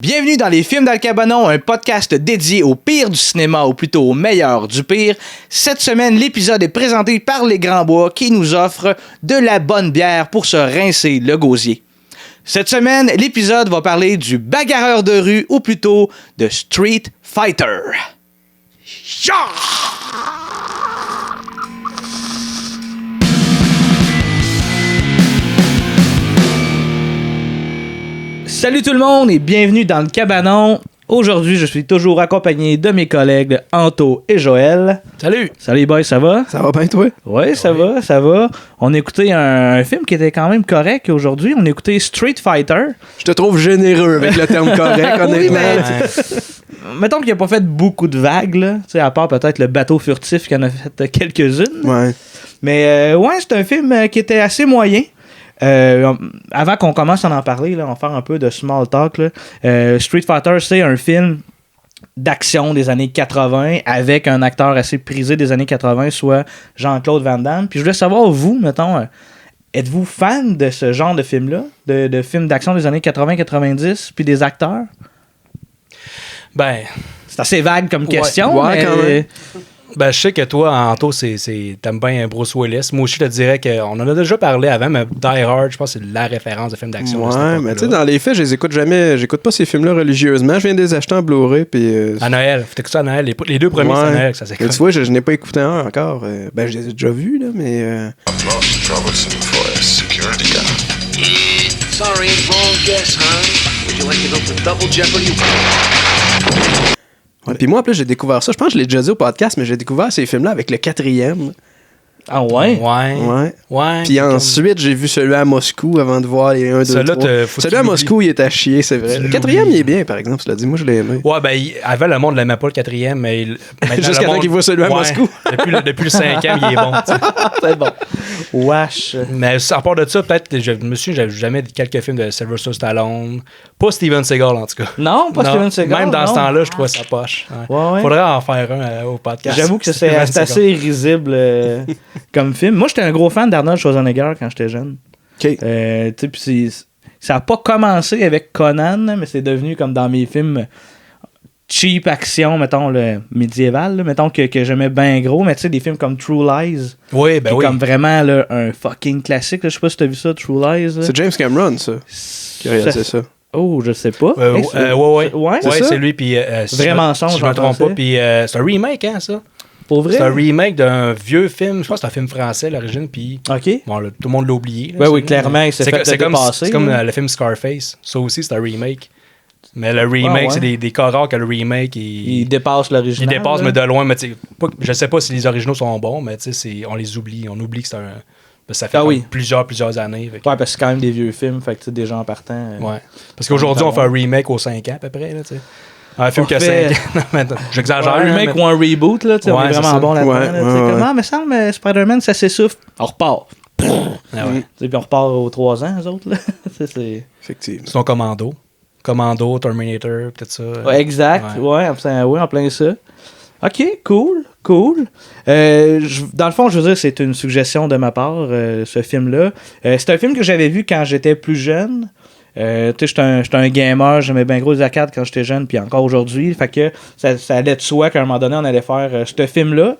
Bienvenue dans les films d'Al Cabanon, un podcast dédié au pire du cinéma, ou plutôt au meilleur du pire. Cette semaine, l'épisode est présenté par Les Grands Bois qui nous offrent de la bonne bière pour se rincer le gosier. Cette semaine, l'épisode va parler du bagarreur de rue, ou plutôt de Street Fighter. Salut tout le monde et bienvenue dans le Cabanon. Aujourd'hui, je suis toujours accompagné de mes collègues Anto et Joël. Salut! Salut les boys, ça va? Ça va bien, toi? Oui, ça va, ça va. On a écouté un film qui était quand même correct aujourd'hui. On a écouté Street Fighter. Je te trouve généreux avec le terme correct, honnêtement. Mettons qu'il n'a pas fait beaucoup de vagues, là. T'sais, à part peut-être le bateau furtif qui en a fait quelques-unes. Ouais. Mais ouais, c'est un film qui était assez moyen. Avant qu'on commence à en parler, là, on va faire un peu de small talk. Là. Street Fighter, c'est un film d'action des années 80 avec un acteur assez prisé des années 80, soit Jean-Claude Van Damme. Puis je voulais savoir, vous, mettons, êtes-vous fan de ce genre de film-là, de films d'action des années 80-90, puis des acteurs? Ben, c'est assez vague comme question. Ouais, mais... quand même. Ben, je sais que toi, Anto, t'aimes bien Bruce Willis. Moi aussi, je te dirais qu'on en a déjà parlé avant, mais Die Hard, je pense que c'est la référence de film d'action. Ouais, mais tu sais, dans les faits, je les écoute jamais. J'écoute pas ces films-là religieusement. Je viens de les acheter en Blu-ray. Puis, à Noël. T'écoutes ça à Noël. Les deux premiers, c'est à Noël que ça s'écoute. Mais tu vois, je n'ai pas écouté un encore. Ben, je les ai déjà vus, là, mais. Sorry, wrong guess, huh? Would you like to go for double jeopardy? Ouais, puis moi, en plus, j'ai découvert ça. Je pense que je l'ai déjà dit au podcast, mais j'ai découvert ces films-là avec le 4e. Ah ouais? Ouais. Puis ensuite, j'ai vu celui à Moscou avant de voir les 1, 2, 3. Celui à Moscou, il est à chier, c'est vrai. Le 4e, il est bien, par exemple. Cela dit, moi, je l'ai aimé. Ouais, ben, avant, le monde ne l'aimait pas, le 4e, mais... Jusqu'à temps qu'il voit celui à Moscou. Depuis le 5e, il est bon. C'est bon. Wesh. Mais à part de ça, peut-être, j'avais jamais quelques films de Sylvester Stallone. Pas Steven Seagal, en tout cas. Non, pas Steven Seagal. Même dans non. ce temps-là, je trouvais ça poche. Ouais. Faudrait en faire un au podcast. J'avoue que c'est assez risible comme film. Moi, j'étais un gros fan d'Arnold Schwarzenegger quand j'étais jeune. OK. Ça n'a pas commencé avec Conan, mais c'est devenu comme dans mes films cheap action, mettons, le médiéval, là, mettons que j'aimais bien gros, mais tu sais, des films comme True Lies. Oui, ben qui est oui. comme vraiment là, un fucking classique. Je sais pas si t'as vu ça, True Lies. Là. C'est James Cameron, ça, qui a réalisé ça. Oh, je sais pas. Ouais, c'est lui. Puis, Vrai mensonge, si je me trompe pas. Puis c'est un remake, hein, ça? Pour vrai? C'est un remake d'un vieux film. Je pense que c'est un film français à l'origine. Puis OK. bon, là, tout le monde l'a oublié. Là, ben oui, clairement, il s'est fait dépasser. C'est comme le film Scarface. Ça aussi, c'est un remake. Mais le remake, c'est des cas rares que le remake... Il dépasse l'original. Il dépasse, mais de loin. Mais je sais pas si les originaux sont bons, mais on les oublie. On oublie que c'est un... Ça fait plusieurs années. Ouais, parce que c'est quand même des vieux films, fait que des gens partant. Ouais. Parce qu'aujourd'hui, on fait un remake aux 5 ans à peu près. Là, un film qui a 5 ans. J'exagère. Un remake ou un reboot, là, on est vraiment bon là-dedans. Ouais, Comment, me semble, Spider-Man, ça s'essouffle. On repart. Puis on repart aux 3 ans, eux autres. Là. c'est... Effectivement. Ils sont Commando, Terminator, peut-être ça. Ouais, exact. Ouais, en plein ça. OK, cool. Dans le fond, je veux dire, c'est une suggestion de ma part, ce film-là. C'est un film que j'avais vu quand j'étais plus jeune. Tu sais, j'étais un gamer, j'aimais bien gros les arcades quand j'étais jeune, puis encore aujourd'hui. Fait que ça allait de soi qu'à un moment donné, on allait faire ce film-là.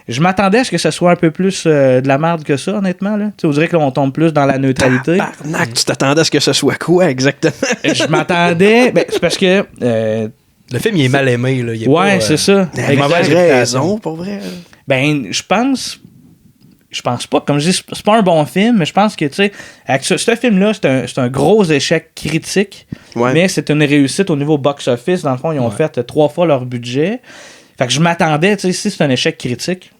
Je m'attendais à ce que ce soit un peu plus de la merde que ça, honnêtement. Là. On dirait qu'on tombe plus dans la neutralité. Tabarnak, tu t'attendais à ce que ce soit quoi, exactement? Je m'attendais... Ben, c'est parce que... le film, il est mal aimé. Là. C'est ça. Avec mauvaise raison, pour vrai. Ben, je pense pas. Comme je dis, c'est pas un bon film, mais je pense que, tu sais, avec ce film-là, c'est un gros échec critique, mais c'est une réussite au niveau box-office. Dans le fond, ils ont fait 3 fois leur budget. Fait que je m'attendais, tu sais, si c'est un échec critique,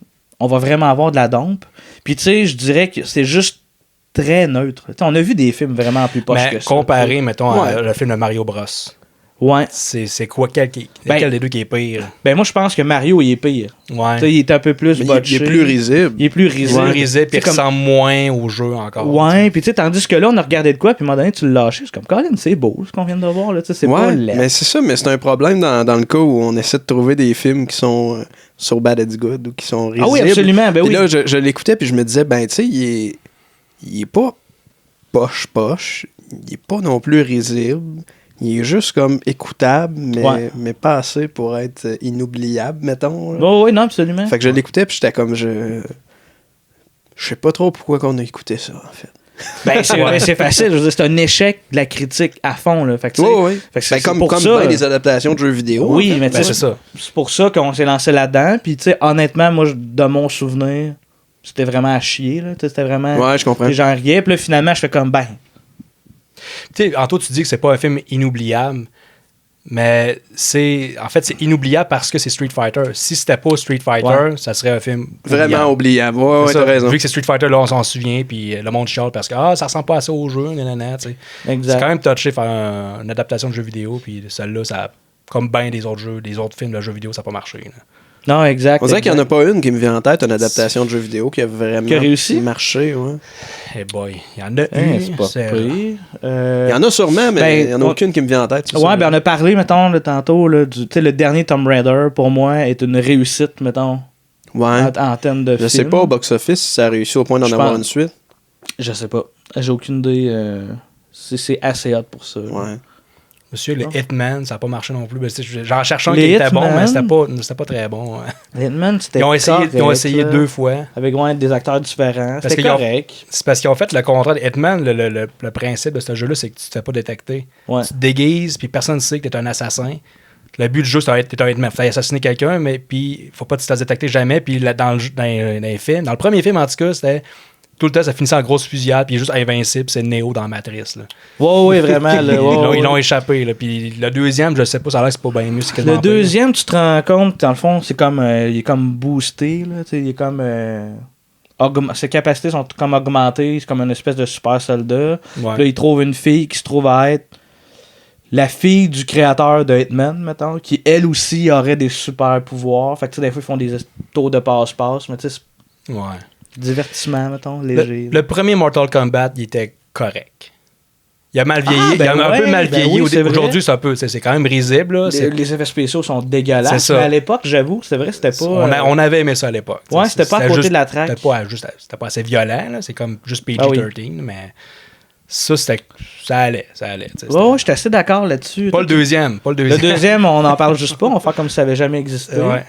on va vraiment avoir de la dompe. Puis, tu sais, je dirais que c'est juste très neutre. T'sais, on a vu des films vraiment plus poches que ça. Comparé, mettons, à le film de Mario Bros. Ouais. C'est quoi, quel des deux qui est pire? Ben, moi, je pense que Mario, il est pire. Ouais. T'sais, il est un peu plus botché. Il est plus risible. Il est plus risible. Puis il ressemble moins au jeu encore. Ouais, puis tu sais, tandis que là, on a regardé de quoi, puis à un moment donné, tu le lâches. C'est comme, Colin, c'est beau ce qu'on vient de voir, là. C'est pas laid. Mais c'est ça, mais c'est un problème dans le cas où on essaie de trouver des films qui sont so bad it's good ou qui sont risibles. Ah oui, absolument. Ben puis là, je l'écoutais, puis je me disais, ben, tu sais, il est pas poche. Il est pas non plus risible. il est juste comme écoutable, mais pas assez pour être inoubliable, mettons. Oh, oui, non, absolument. Fait que je l'écoutais, puis j'étais comme, je sais pas trop pourquoi qu'on a écouté ça, en fait. Ben, c'est facile, je veux dire, c'est un échec de la critique à fond, là. Fait que, fait que c'est comme pour ça, ben des adaptations de jeux vidéo. Oui, mais c'est ça. C'est pour ça qu'on s'est lancé là-dedans, puis tu sais, honnêtement, moi, de mon souvenir, c'était vraiment à chier, là. C'était vraiment... Ouais, je comprends. J'en riais, puis là, finalement, je fais comme, ben... Tu sais, Anto, tu dis que c'est pas un film inoubliable, mais c'est inoubliable parce que c'est Street Fighter. Si c'était pas Street Fighter, ça serait un film vraiment oubliable. Ouais, t'as raison. Vu que c'est Street Fighter, là, on s'en souvient, puis le monde chiale parce que ça ressemble pas assez au jeu, nanana, tu sais. C'est quand même touché faire une adaptation de jeu vidéo, puis celle-là, ça, comme bien des autres jeux, des autres films de jeux vidéo, ça n'a pas marché. Là. Non, exact. On dirait qu'il n'y en a pas une qui me vient en tête, une adaptation de jeu vidéo qui a vraiment marché. Ouais. Hey boy, il y en a une. C'est pas pire. Il y en a sûrement, mais il n'y en a aucune qui me vient en tête. Ouais, ben on a parlé, mettons, là, tantôt, là, le dernier Tomb Raider, pour moi, est une réussite, mettons, en termes de film. Je sais pas au box-office si ça a réussi au point d'en avoir une suite. Je sais pas. J'ai aucune idée. C'est assez hot pour ça. Ouais. Monsieur, le Hitman, ça n'a pas marché non plus. J'en cherchais un qui était bon, mais c'était pas très bon. Les Hitman, c'était Ils ont essayé 2 fois. Avec des acteurs différents. C'était correct. C'est parce qu'ils ont fait le contraire. Hitman, le principe de ce jeu-là, c'est que tu ne te fais pas détecter. Ouais. Tu te déguises, puis personne ne sait que tu es un assassin. Le but du jeu, c'est d'être un Hitman. Il faut assassiner quelqu'un, mais puis faut pas que tu te fasses détecter jamais. Puis dans les films, dans le premier film, en tout cas, c'était... Tout le temps, ça finissait en grosse fusillade, puis il est juste invincible, c'est Neo dans Matrice. Là. Oui, vraiment. Ils l'ont échappé. Là. Puis le deuxième, je sais pas, ça a l'air que c'est pas bien mieux. Le deuxième, tu te rends compte, dans le fond, c'est comme il est comme boosté. Là, il est comme. Ses capacités sont comme augmentées, c'est comme une espèce de super soldat. Ouais. Là, il trouve une fille qui se trouve à être la fille du créateur de Hitman, mettons, qui elle aussi aurait des super pouvoirs. Fait que des fois, ils font des tours de passe-passe, mais tu sais, c'est... Ouais. Divertissement, mettons, léger. Le premier Mortal Kombat, il était correct. Il a mal vieilli. Il a un peu mal vieilli. Aujourd'hui, c'est quand même risible. Là. Les effets spéciaux sont dégueulasses. Mais à l'époque, j'avoue, c'est vrai, c'était pas... On avait aimé ça à l'époque. Ouais, c'était pas à côté de la traque. C'était pas assez violent. Là. C'est comme juste PG-13, mais... Ça allait. Ouais, j'étais assez d'accord là-dessus. Pas le deuxième. Le deuxième, on n'en parle juste pas. On va faire comme si ça avait jamais existé. Ouais.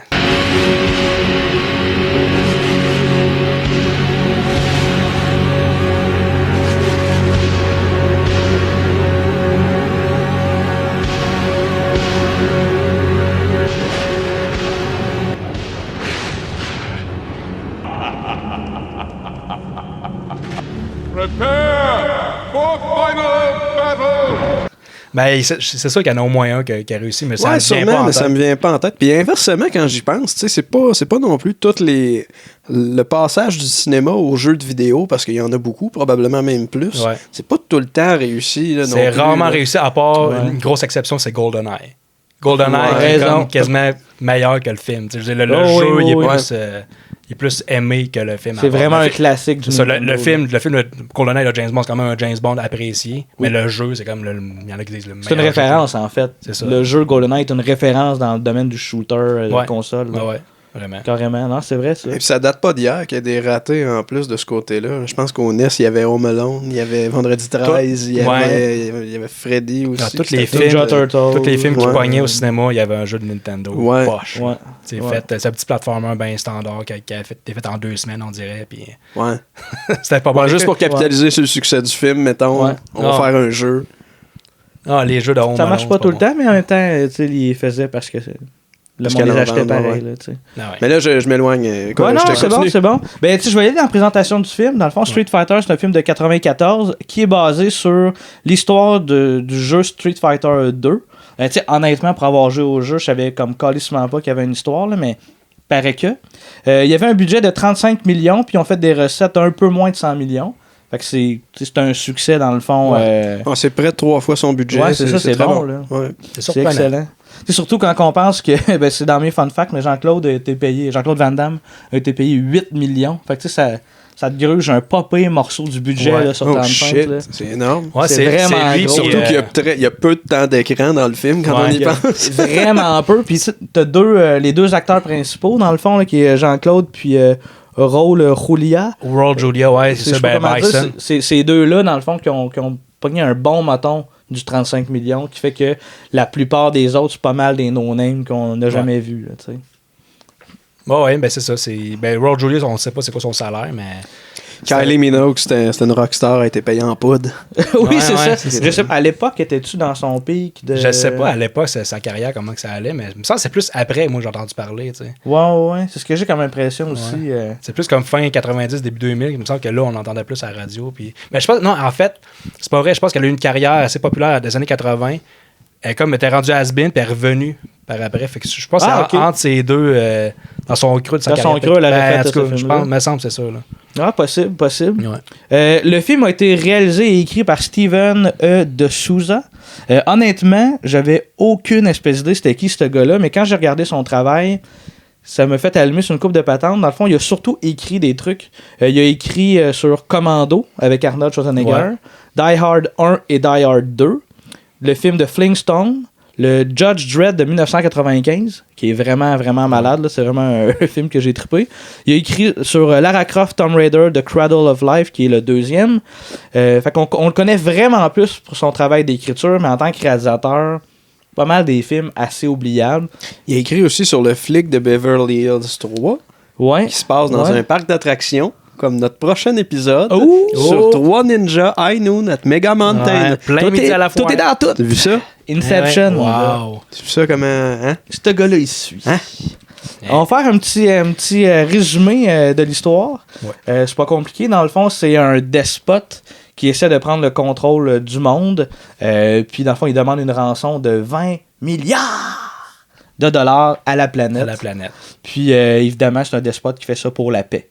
Ben, c'est sûr qu'il y en a au moins un qui a réussi, mais ça me vient pas en tête. Ça me vient pas en tête. Puis inversement, quand j'y pense, c'est pas non plus le passage du cinéma aux jeux de vidéo, parce qu'il y en a beaucoup, probablement même plus. Ouais. C'est pas tout le temps réussi. Là, c'est rarement réussi, à part une grosse exception, c'est GoldenEye. GoldenEye est comme quasiment meilleur que le film. Le jeu, il est plus aimé que le film. C'est vraiment un classique du le film de GoldenEye de James Bond, c'est quand même un James Bond apprécié. Oui. Mais le jeu, c'est comme il y en a qui disent le meilleur. C'est une référence, en fait. C'est ça. Le jeu GoldenEye est une référence dans le domaine du shooter de console. Ouais. Vraiment. Carrément, non, c'est vrai ça. Et puis ça date pas d'hier qu'il y a des ratés en plus de ce côté-là. Je pense qu'au NES, il y avait Home Alone, il y avait Vendredi 13, il y avait Freddy aussi. Dans tous les films qui pognaient au cinéma, il y avait un jeu de Nintendo. Poche. Ouais. C'est un petit platformer bien standard qui a été fait en 2 semaines, on dirait. Puis... Ouais. C'était pas bon. Juste pour capitaliser sur le succès du film, mettons, on va faire un jeu. Les jeux de Home Alone. Ça marche pas tout le temps, mais en même temps, il les faisait parce que le monde les achetait pareil. Là, mais là, je m'éloigne. C'est bon. Ben, je vais aller dans la présentation du film. Dans le fond, Street Fighter, c'est un film de 94 qui est basé sur l'histoire du jeu Street Fighter 2. Honnêtement, pour avoir joué au jeu, je savais comme calissement pas qu'il y avait une histoire, là, mais paraît que. Il y avait un budget de 35 millions, puis ils ont fait des recettes un peu moins de 100 millions. Fait que c'est un succès dans le fond. C'est près de 3 fois son budget. Ouais, c'est bon. Là. Ouais. C'est excellent. C'est surtout quand on pense que, c'est dans mes fun facts, mais Jean-Claude Van Damme a été payé 8 millions. Fait que ça te gruge un pas payé morceau du budget là, sur 35. Là. C'est énorme. Ouais, c'est vraiment gros. Surtout qu'il y a peu de temps d'écran dans le film quand on y pense. Vraiment peu. Puis t'as les 2 acteurs principaux, dans le fond, là, qui est Jean-Claude puis Raul Julia. Raul Julia, ouais, c'est ça, Bison. C'est ces 2-là, dans le fond, qui ont pogné un bon moton du 35 millions, qui fait que la plupart des autres, c'est pas mal des no-names qu'on n'a jamais vus. Tu sais. Bon, ouais, ben c'est ça. Raul Julia, on ne sait pas c'est quoi son salaire, mais. Kylie Minogue, c'était une rockstar, elle a été payée en poudre. Oui, c'est ça. Je sais pas, à l'époque, étais-tu dans son pic de... Je sais pas, à l'époque, sa carrière, comment que ça allait, mais ça, c'est plus après, moi, j'ai entendu parler, tu sais. Ouais, c'est ce que j'ai comme impression aussi. C'est plus comme fin 90, début 2000, il me semble que là, on entendait plus à la radio. Puis... Mais je pense, non, en fait, c'est pas vrai, je pense qu'elle a eu une carrière assez populaire des années 80. Elle était rendue has-been, puis elle est revenue par après. Fait que je pense que c'est entre ces deux, dans son creux de sa carrière. Dans son creux, elle a fait ce film-là. Je pense, me semble, c'est ça, là. Ah, possible. Ouais. Le film a été réalisé et écrit par Steven E. de Souza. Honnêtement, j'avais aucune espèce d'idée c'était qui ce gars-là, mais quand j'ai regardé son travail, ça m'a fait allumer sur une coupe de patentes. Dans le fond, il a surtout écrit des trucs. Il a écrit sur Commando avec Arnold Schwarzenegger, Die Hard 1 et Die Hard 2, le film de Flintstone, le Judge Dredd de 1995, qui est vraiment, vraiment malade. Là. C'est vraiment un film que j'ai trippé. Il a écrit sur Lara Croft Tomb Raider, The Cradle of Life, qui est le deuxième. Fait qu'on le connaît vraiment plus pour son travail d'écriture, mais en tant que réalisateur, pas mal des films assez oubliables. Il a écrit aussi sur le flic de Beverly Hills 3, qui se passe dans un parc d'attractions. Comme notre prochain épisode sur 3 ninjas High Noon at Mega Mountain. Plein midi à la fois. Tout est dans tout. T'as vu ça? Inception. Wow. T'as vu ça comme un... Ce gars-là, il suit. Hein? On va faire un petit résumé de l'histoire. Ouais. C'est pas compliqué. Dans le fond, c'est un despote qui essaie de prendre le contrôle du monde. Puis, dans le fond, il demande une rançon de 20 milliards de dollars à la planète. Puis, évidemment, c'est un despote qui fait ça pour la paix.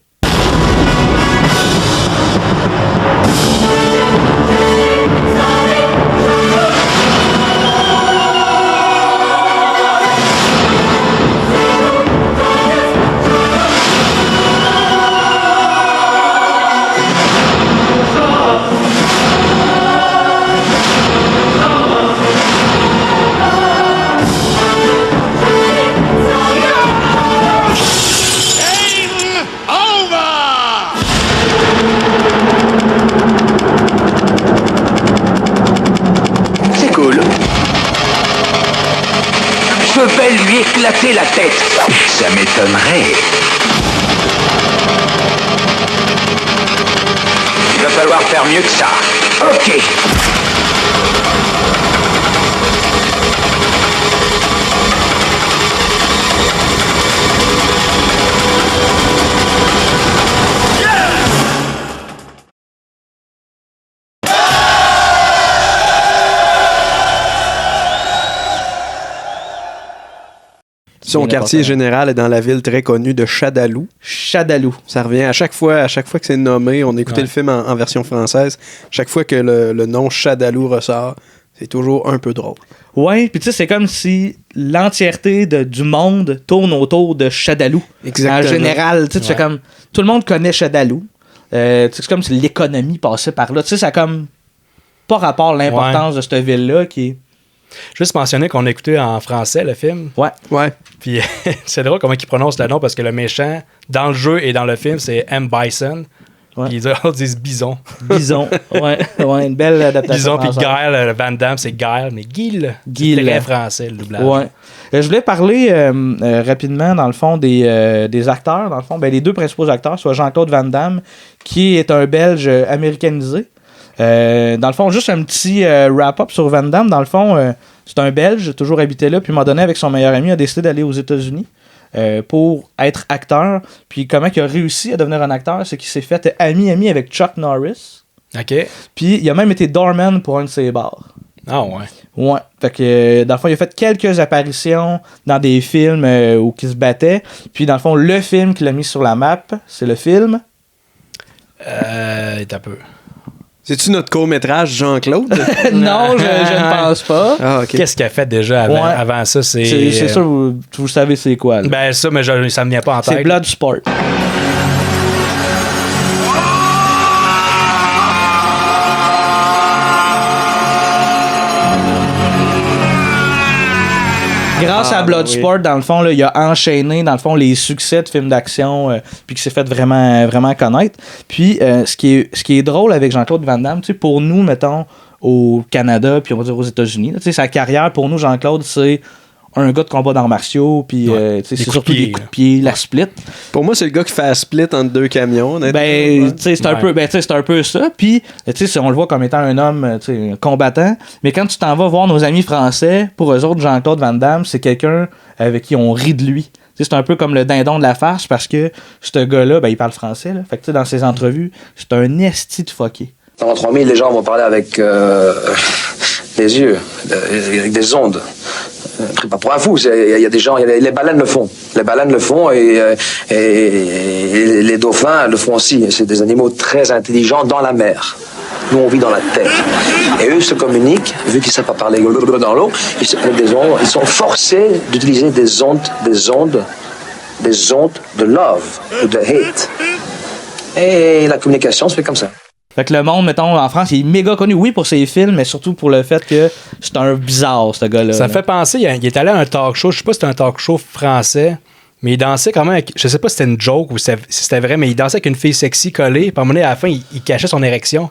Je vais lui éclater la tête. Ça m'étonnerait. Il va falloir faire mieux que ça. Ok. Son quartier général est dans la ville très connue de Shadaloo. Ça revient à chaque fois que c'est nommé. On écoutait le film en version française. Chaque fois que le nom Shadaloo ressort, c'est toujours un peu drôle. Ouais, puis tu sais, c'est comme si l'entièreté du monde tourne autour de Shadaloo. Exactement. En général, tu sais, c'est comme... Tout le monde connaît Shadaloo. C'est comme si l'économie passait par là. Tu sais, ça a comme pas rapport à l'importance de cette ville-là qui est... Juste mentionner qu'on a écouté en français le film. Ouais. Puis c'est drôle comment ils prononcent le nom parce que le méchant, dans le jeu et dans le film, c'est M. Bison. Ouais. Puis ils disent Bison. Ouais, une belle adaptation. Bison, puis Guile, Van Damme, c'est Guile, mais Guile. C'est très français, le doublage. Ouais. Je voulais parler rapidement, dans le fond, des acteurs. Dans le fond, les deux principaux acteurs, soit Jean-Claude Van Damme, qui est un Belge américanisé. Dans le fond, juste un petit wrap-up sur Van Damme. Dans le fond, c'est un Belge, toujours habité là, puis à un moment donné, avec son meilleur ami, a décidé d'aller aux États-Unis pour être acteur. Puis comment il a réussi à devenir un acteur, c'est qu'il s'est fait ami avec Chuck Norris. OK. Puis il a même été doorman pour un de ses bars. Ah ouais. Ouais. Fait que, dans le fond, il a fait quelques apparitions dans des films où il se battait. Puis, dans le fond, le film qu'il a mis sur la map, c'est le film... T'as peu. C'est-tu notre court-métrage Jean-Claude? Non, je ne pense pas. Ah, okay. Qu'est-ce qu'il a fait déjà avant ça? C'est sûr, vous savez c'est quoi. Là. Ben ça, mais ça me vient pas en tête. C'est Bloodsport. Grâce à Bloodsport, dans le fond, là, il a enchaîné, dans le fond, les succès de films d'action, puis qu'il s'est fait vraiment, vraiment connaître. Puis, ce qui est drôle avec Jean-Claude Van Damme, pour nous, mettons, au Canada, puis on va dire aux États-Unis. Tu sais, sa carrière, pour nous, Jean-Claude, c'est un gars de combat d'arts martiaux, puis c'est surtout des coups de pied, la split. Pour moi, c'est le gars qui fait la split entre deux camions. Ben, tu sais, c'est un peu ça. Puis, tu sais, on le voit comme étant un homme, tu sais, combattant. Mais quand tu t'en vas voir nos amis français, pour eux autres, Jean-Claude Van Damme, c'est quelqu'un avec qui on rit de lui. Tu sais, c'est un peu comme le dindon de la farce parce que ce gars-là, ben, il parle français. Là. Fait que, tu sais, dans ses entrevues, c'est un esti de fucké. Dans 3000, les gens vont parler avec les yeux, avec des ondes. Pas pour un fou, il y a des gens, les baleines le font. Les baleines le font et les dauphins le font aussi. C'est des animaux très intelligents dans la mer. Nous, on vit dans la terre. Et eux se communiquent, vu qu'ils ne savent pas parler dans l'eau, ils sont forcés d'utiliser des ondes de love ou de hate. Et la communication se fait comme ça. Fait que le monde, mettons, en France, il est méga connu, oui, pour ses films, mais surtout pour le fait que c'est un bizarre, ce gars-là. Ça me fait penser, il est allé à un talk show, je sais pas si c'était un talk show français, mais il dansait quand même avec, je sais pas si c'était une joke ou si c'était vrai, mais il dansait avec une fille sexy collée, puis à un moment donné, à la fin, il cachait son érection.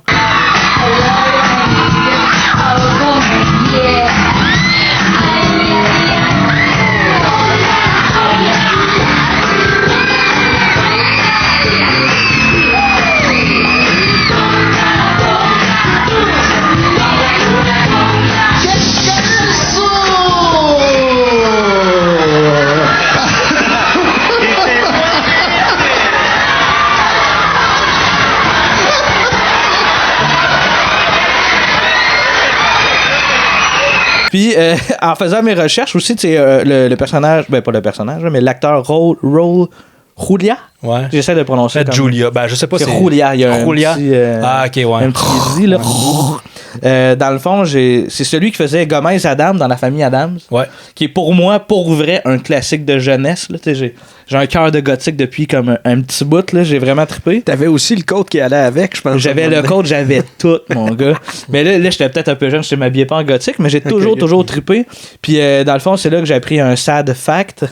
Puis, en faisant mes recherches aussi, tu sais, le personnage, ben pas le personnage, mais l'acteur Raul Julia. Ouais. J'essaie de prononcer. Comme Julia. Ben, je sais pas c'est Julia. Il y a Julia. Un petit, ok, ouais. Un petit là. Dans le fond, c'est celui qui faisait Gomez Adams dans La Famille Adams. Ouais. Qui est pour moi, pour vrai, un classique de jeunesse. Là. J'ai un cœur de gothique depuis comme un petit bout. Là. J'ai vraiment trippé. T'avais aussi le code qui allait avec, je pense. J'avais le code, j'avais tout, mon gars. Mais là j'étais peut-être un peu jeune, je ne m'habillais pas en gothique, mais j'ai toujours trippé. Puis dans le fond, c'est là que j'ai appris un sad fact,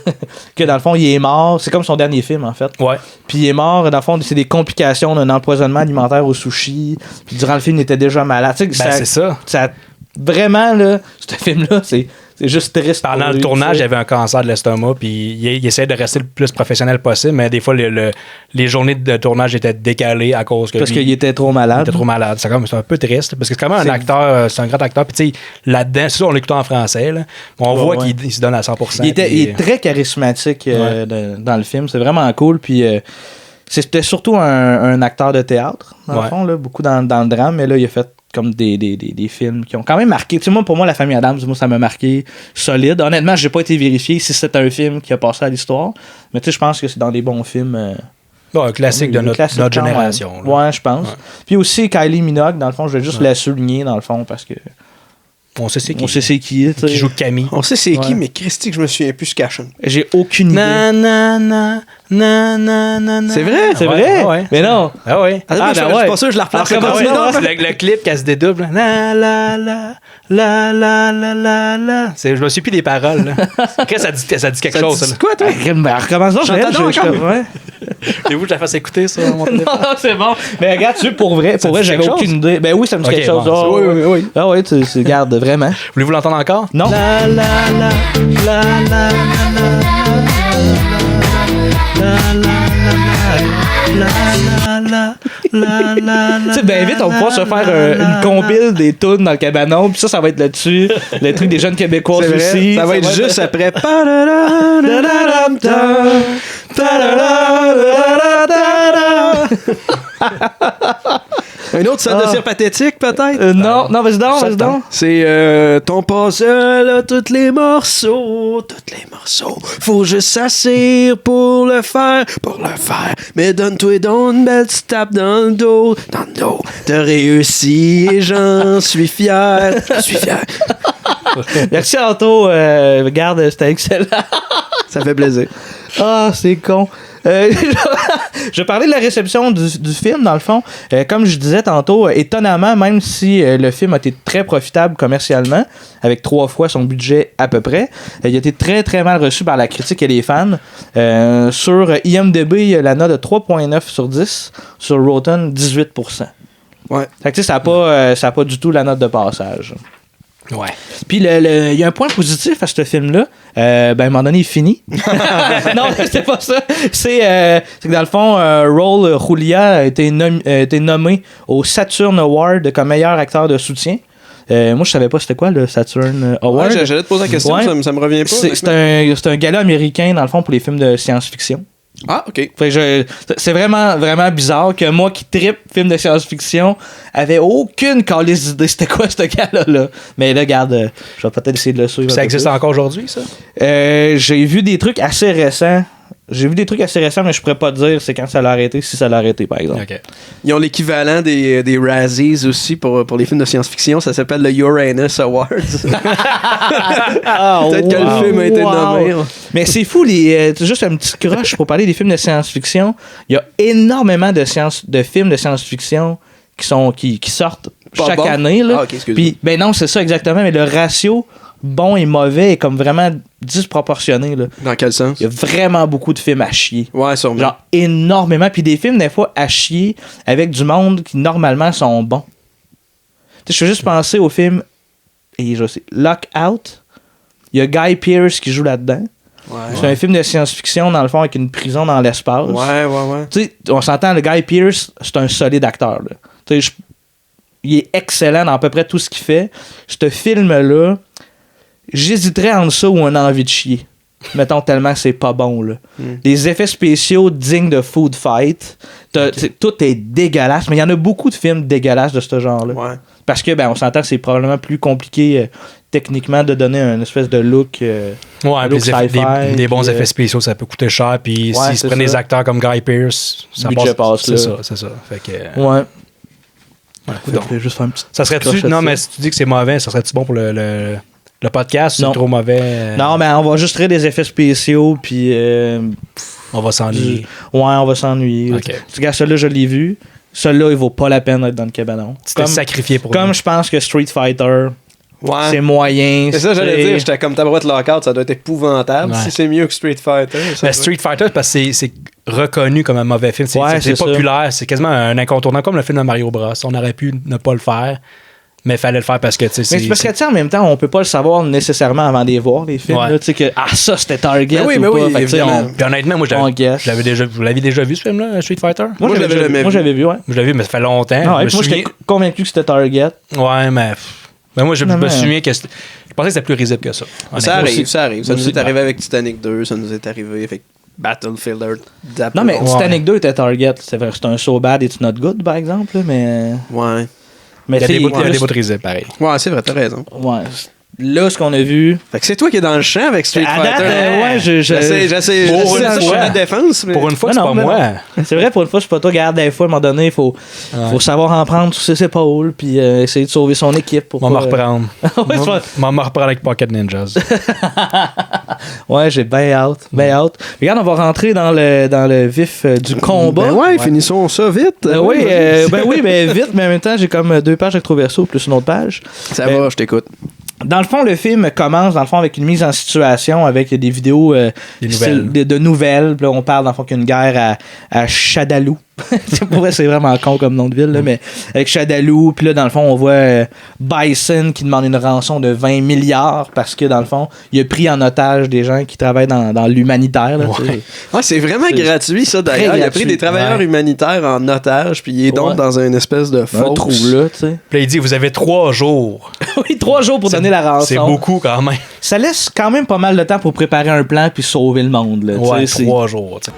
que dans le fond, il est mort. C'est comme son dernier film, en fait. Ouais. Puis il est mort, dans le fond, c'est des complications d'un empoisonnement alimentaire au sushi. Puis durant le film, il était déjà malade. Tu sais, c'est ça. Vraiment, là, ce film-là, c'est juste triste. Pendant le tournage, il avait un cancer de l'estomac, puis il essayait de rester le plus professionnel possible, mais des fois, les journées de tournage étaient décalées à cause que. Parce qu'il était trop malade. Il était trop malade. C'est un peu triste, parce que c'est quand même un acteur, c'est un grand acteur. Puis, tu sais, là-dedans, c'est sûr, on l'écoute en français, là. On voit qu'il se donne à 100%. Il est très charismatique dans le film. C'est vraiment cool. Puis. C'était surtout un acteur de théâtre, dans le fond, là, beaucoup dans le drame, mais là, il a fait comme des films qui ont quand même marqué. Tu sais, pour moi, La Famille Adams, ça m'a marqué solide. Honnêtement, j'ai pas été vérifié si c'est un film qui a passé à l'histoire, mais tu sais, je pense que c'est dans des bons films. Un classique de notre génération. Ouais, je pense. Ouais. Puis aussi, Kylie Minogue, dans le fond, je vais juste la souligner, dans le fond, parce que. On sait c'est qui. On sait c'est qui. Qui joue Camille. On sait c'est qui, mais Christy, que je me souviens plus ce qu'elle chante. J'ai aucune idée. C'est vrai? C'est vrai? Ouais. Mais non. Ah ouais. Je suis pas sûr, je la replace. Le clip qu'elle se dédouble. La la la la la la la la. Je me suis plus des paroles. Ça dit quelque chose. C'est quoi, toi? Recommence donc. Et vous, je la fasse écouter ça. Non, c'est bon. Mais regarde, tu pour vrai, j'avais aucune idée. Ben oui, ça me dit quelque chose. Oui. Ah ouais, tu gardes vraiment. Voulez-vous l'entendre encore? Non. La la la la la Tu sais, ben vite, on va pouvoir se faire une compile des tunes dans le cabanon, puis ça va être là-dessus. Le truc des jeunes Québécois aussi. Ça va être juste après. Un autre scène de cire pathétique, peut-être? Non, vas-y donc. C'est ton puzzle a tous les morceaux. Faut juste s'asseoir pour le faire. Mais donne-toi donc une belle petite tape dans le dos. T'as réussi et j'en suis fier. Merci Anto. Regarde, c'était excellent. Ça fait plaisir. Ah, c'est con. Je parlais de la réception du film, dans le fond. Comme je disais tantôt, étonnamment, même si le film a été très profitable commercialement, avec 3 fois son budget à peu près, il a été très très mal reçu par la critique et les fans. Sur IMDb, il y a la note de 3.9 sur 10. Sur Rotten, 18%. Ouais. Fait que tu sais, ça a pas du tout la note de passage. Ouais. Puis il y a un point positif à ce film-là. À un moment donné, il finit. Non, c'est pas ça. C'est que dans le fond, Raul Julia a été nommé au Saturn Award comme meilleur acteur de soutien. Moi, je savais pas c'était quoi le Saturn Award. Ouais, j'allais te poser la question, ouais. ça me revient pas. C'est un gala américain, dans le fond, pour les films de science-fiction. Ah, OK. C'est vraiment, vraiment bizarre que moi qui trippe film de science-fiction avait aucune calice d'idée c'était quoi ce gars-là. Mais là, regarde, je vais peut-être essayer de le suivre. Ça existe encore aujourd'hui, ça? J'ai vu des trucs assez récents. Mais je pourrais pas te dire c'est quand ça l'a arrêté, si ça l'a arrêté, par exemple. Okay. Ils ont l'équivalent des Razzies aussi pour les films de science-fiction. Ça s'appelle le Uranus Awards. Peut-être que le film a été nommé. Mais c'est fou, juste un petit crush pour parler des films de science-fiction. Il y a énormément de films de science-fiction qui sortent chaque année. Là. Ah, okay, puis, ben non, c'est ça exactement, mais le ratio bon et mauvais est comme vraiment disproportionné. Là. Dans quel sens? Il y a vraiment beaucoup de films à chier. Ouais, sûrement. Genre énormément. Puis des films, des fois, à chier avec du monde qui, normalement, sont bons. Tu sais, je fais juste penser au film, et je sais, Lockout. Il y a Guy Pearce qui joue là-dedans. Ouais. C'est un film de science-fiction, dans le fond, avec une prison dans l'espace. Ouais. Tu sais, on s'entend, le Guy Pearce, c'est un solide acteur. Là. Tu sais, il est excellent dans à peu près tout ce qu'il fait. Ce film-là, j'hésiterais entre ça ou un envie de chier. Mettons tellement c'est pas bon, là. Les effets spéciaux dignes de Food Fight. Tout est dégueulasse, mais il y en a beaucoup de films dégueulasses de ce genre-là. Ouais. Parce que, on s'entend que c'est probablement plus compliqué techniquement de donner une espèce de look. Look des bons effets spéciaux, ça peut coûter cher. Puis s'ils se prennent des acteurs comme Guy Pearce, ça passe. C'est ça. Fait que, ouais. Juste faire un petit. Ça serait-tu. Non, mais si tu dis que c'est mauvais, ça serait-tu bon pour le podcast? C'est trop mauvais. Non, mais on va juste créer des effets spéciaux, puis. On va s'ennuyer. Ouais, on va s'ennuyer. Okay. Ce gars, celui-là, je l'ai vu. Celui-là, il vaut pas la peine d'être dans le cabanon. Tu t'es sacrifié pour Comme je pense que Street Fighter. Ouais. C'est moyen. C'est ça, j'allais dire. J'étais comme Tabarouette Lockout, ça doit être épouvantable. Ouais. Si c'est mieux que Street Fighter. Mais Street Fighter, parce que c'est reconnu comme un mauvais film. C'est populaire. C'est quasiment un incontournable, comme le film de Mario Bros. On aurait pu ne pas le faire, mais il fallait le faire parce que. Mais c'est parce que, en même temps, on peut pas le savoir nécessairement avant de les voir, les films. Tu sais que, ça, c'était Target. Oui, mais oui, puis honnêtement, moi, vous l'aviez déjà vu, ce film-là, Street Fighter? Moi, j'avais vu, ouais. Je l'avais vu, mais ça fait longtemps. Moi, j'étais convaincu que c'était Target. Ouais, mais. Moi, je me souviens que je pensais que c'était plus risible que ça. Ça arrive. Ça nous est arrivé avec Titanic 2, ça nous est arrivé avec Battlefield Earth. Non, mais Titanic 2 était Target. C'est vrai, c'est un so bad it's not good, par exemple, mais. Ouais. Mais il y a des bouts de risibles, pareil. Ouais, c'est vrai, t'as raison. Ouais. Là, ce qu'on a vu. Fait que c'est toi qui es dans le champ avec Street Fighter. Ouais, j'essaie de défense. Mais... Pour une fois, c'est pas moi. C'est vrai, pour une fois, c'est pas toi. Regarde, des fois, à un moment donné, il faut savoir en prendre sur ses épaules puis essayer de sauver son équipe. On va me reprendre. On me reprendre avec Pocket Ninjas. Ouais, j'ai bien hâte. Regarde, on va rentrer dans le vif du combat. Finissons ça vite. Oui, vite, mais en même temps, j'ai comme 2 pages avec Troverso plus une autre page. Ça va, je t'écoute. Dans le fond, le film commence avec une mise en situation avec des vidéos de nouvelles. Puis là, on parle dans le fond qu'il y a une guerre à Shadaloo. Pour vrai, c'est vraiment con comme nom de ville, là, mais avec Shadaloo. Puis là, dans le fond, on voit Bison qui demande une rançon de 20 milliards parce que, dans le fond, il a pris en otage des gens qui travaillent dans l'humanitaire. Là, c'est vraiment gratuit, ça, d'ailleurs. Il a pris des travailleurs humanitaires en otage, puis il est donc dans une espèce de un trou là, tu sais. Puis là, il dit, vous avez 3 jours. Oui, 3 jours pour donner la rançon. C'est beaucoup, quand même. Ça laisse quand même pas mal de temps pour préparer un plan puis sauver le monde. Là, 3 jours, tu sais.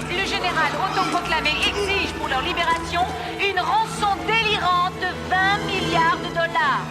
Le général autoproclamé exige pour leur libération une rançon délirante de 20 milliards de dollars.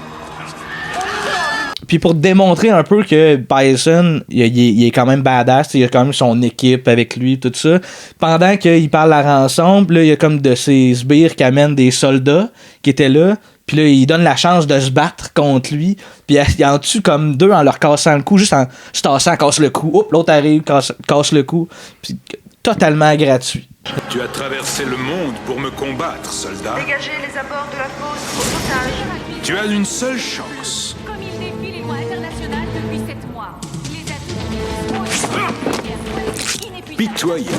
Puis pour démontrer un peu que Bison, il est quand même badass, il a quand même son équipe avec lui, tout ça. Pendant qu'il parle la rançon, là, il y a comme de ces sbires qui amènent des soldats qui étaient là. Puis là, il donne la chance de se battre contre lui. Puis il en tue comme 2 en leur cassant le cou, juste en se tassant, casse le cou. Hop, l'autre arrive, casse le cou. Puis totalement gratuit. Tu as traversé le monde pour me combattre, soldat. Dégagez les abords de la fosse aux otages. Tu as une seule chance. Comme il défie les lois internationales depuis 7 mois, les atouts inépuisables. pitoyable.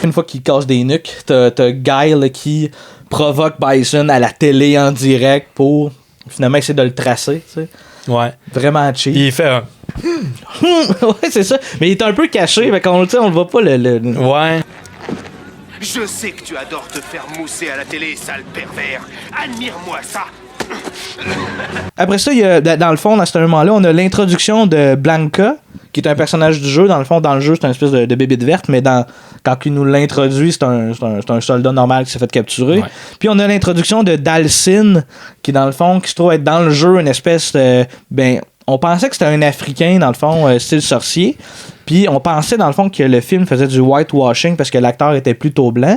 Une fois qu'il casse des nuques, t'as Guy là, qui provoque Bison à la télé en direct pour finalement essayer de le tracer, tu sais. Ouais. Vraiment cheap. Puis il fait un... ouais, c'est ça. Mais il est un peu caché, fait qu'on on le voit pas le... Ouais. Je sais que tu adores te faire mousser à la télé, sale pervers. Admire-moi ça. Après ça, il y a, dans le fond, à ce moment-là, on a l'introduction de Blanca, qui est un personnage du jeu. Dans le fond, dans le jeu, c'est une espèce de bébite verte, mais quand il nous l'introduit, c'est un soldat normal qui s'est fait capturer. Ouais. Puis on a l'introduction de Dalsin, qui dans le fond, qui se trouve être dans le jeu une espèce de... on pensait que c'était un Africain, dans le fond, style sorcier. Puis on pensait, dans le fond, que le film faisait du whitewashing parce que l'acteur était plutôt blanc.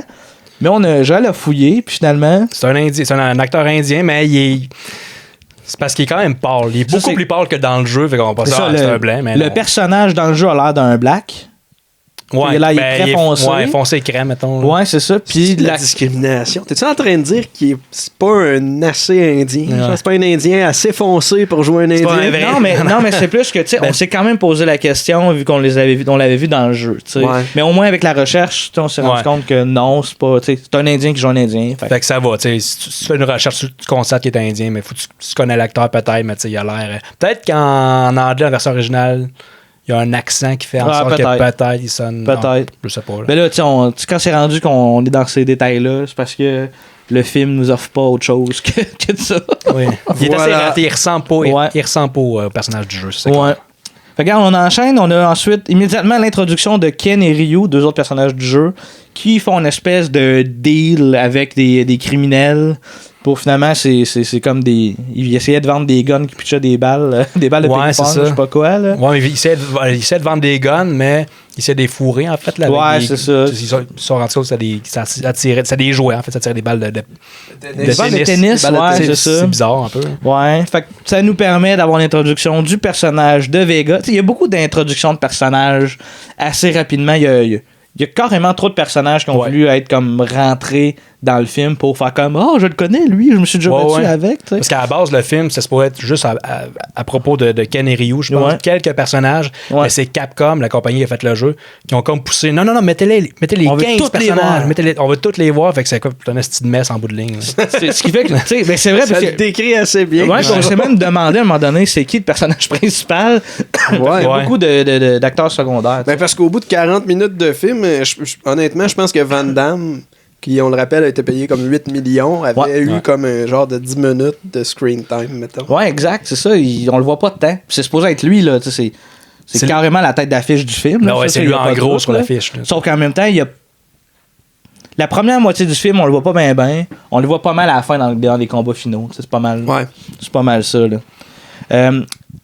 Mais j'allais le fouiller, puis finalement... C'est un acteur indien, mais c'est parce qu'il est quand même pâle. Il est beaucoup plus pâle que dans le jeu, fait qu'on pense que c'est un blanc. Mais le personnage dans le jeu a l'air d'un black. Ouais, là, il est très foncé. Ouais, foncé crème, mettons. Ouais, c'est ça. Puis la discrimination. T'es-tu en train de dire qu'il c'est pas un assez indien? Ouais. C'est pas un indien assez foncé pour jouer un indien? Non, mais c'est plus que, tu sais, on s'est quand même posé la question vu qu'on l'avait vu dans le jeu, tu sais. Ouais. Mais au moins, avec la recherche, on s'est rendu compte que non, c'est pas, tu sais, c'est un indien qui joue un indien. Fait que ça va, tu sais. Si tu fais une recherche, tu constates qu'il est indien, mais faut que tu connais l'acteur peut-être, mais tu sais, il a l'air. Peut-être qu'en anglais, la version originale, il y a un accent qui fait en sorte que peut-être il sonne. Peut-être. Non, je sais pas. Là. Mais là, tu sais, quand c'est rendu qu'on est dans ces détails-là, c'est parce que le film nous offre pas autre chose que de ça. Oui. Il est assez raté. Il ressemble pas au personnage du jeu. C'est ça. Ouais. Fait que, on enchaîne. On a ensuite immédiatement l'introduction de Ken et Ryu, deux autres personnages du jeu, qui font une espèce de deal avec des criminels. Pour finalement, c'est comme des. Ils essayaient de vendre des guns qui pitchaient des balles de ping-pong, je sais pas quoi. Là. Ouais, mais ils essaient de vendre des guns, mais ils essaient de les fourrer, en fait. Là, ouais, c'est ça. Ils sont rendus compte que c'est des jouets, en fait. Ça tire des balles de tennis. Ouais, c'est ça. C'est bizarre, un peu. Ouais. Fait que ça nous permet d'avoir l'introduction du personnage de Vega. Il y a beaucoup d'introductions de personnages assez rapidement. Il y a carrément trop de personnages qui ont voulu être comme rentrés dans le film pour faire comme je le connais lui, je me suis déjà battu avec. T'sais. Parce qu'à la base le film ça se pourrait être juste à propos de Ken et Ryu, je pense quelques personnages, mais c'est Capcom, la compagnie qui a fait le jeu, qui ont comme poussé non mettez les 15 personnages, on veut tous les voir, fait que c'est comme un style de messe en bout de ligne. C'est ce qui fait que tu sais, ben c'est vrai ça le décrit assez bien. Ouais, on s'est même demandé à un moment donné c'est qui le personnage principal. Il y a beaucoup d'acteurs secondaires. Ben parce qu'au bout de 40 minutes de film, honnêtement, je pense que Van Damme, qui, on le rappelle, a été payé comme 8 millions, avait eu comme un genre de 10 minutes de screen time, mettons. Ouais, exact, c'est ça. On le voit pas de temps. C'est supposé être lui, là. C'est carrément la tête d'affiche du film. Non, c'est lui en gros sur l'affiche. Sauf qu'en même temps, il y a. La première moitié du film, on le voit pas bien. On le voit pas mal à la fin dans les combats finaux. C'est pas mal. Ouais. C'est pas mal ça, là.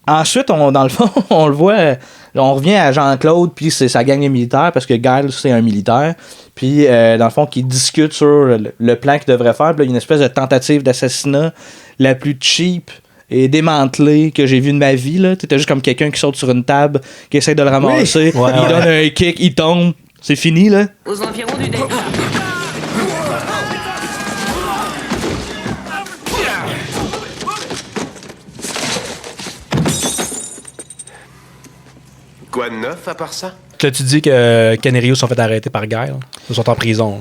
Ensuite, dans le fond, on le voit. On revient à Jean-Claude, puis c'est sa gang militaire, parce que Guile, c'est un militaire. Puis, dans le fond, qui discute sur le plan qu'il devrait faire. Puis là, il y a une espèce de tentative d'assassinat la plus cheap et démantelée que j'ai vue de ma vie. T'as juste comme quelqu'un qui saute sur une table, qui essaie de le ramasser. Oui. Il donne un kick, il tombe. C'est fini, là. Aux environs du départ. Quoi de neuf à part ça? Là, tu dis que Ken et Ryu sont fait arrêter par Guile. Ils sont en prison.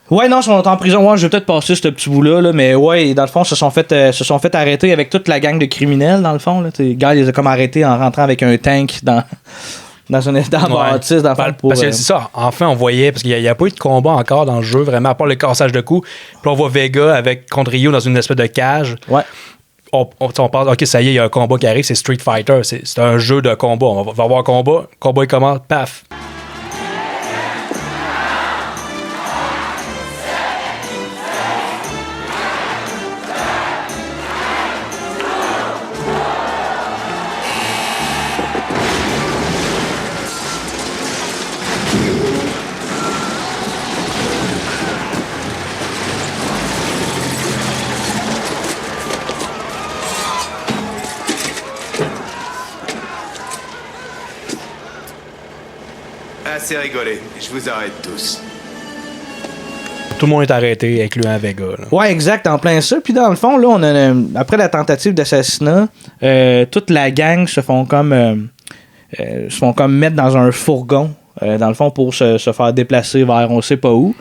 Ouais, non, ils sont en prison. Ouais, je vais peut-être passer ce petit bout-là, là, mais ouais, dans le fond, se sont fait arrêter avec toute la gang de criminels, dans le fond. Là. Guile les a comme arrêtés en rentrant avec un tank dans un bâtisse. Parce que c'est ça. Enfin, on voyait, parce qu'il n'y a pas eu de combat encore dans le jeu, vraiment, à part le cassage de coups. Puis on voit Vega contre Ryu dans une espèce de cage. Ouais. On pense, OK, ça y est, il y a un combat qui arrive, c'est Street Fighter. C'est un jeu de combat. On va avoir un combat. Le combat, il commence, paf. Assez rigolé. Je vous arrête tous. Tout le monde est arrêté, incluant Vega. Là. Ouais, exact, en plein ça. Puis dans le fond, là, après la tentative d'assassinat, toute la gang se font comme mettre dans un fourgon dans le fond, pour se faire déplacer vers on sait pas où.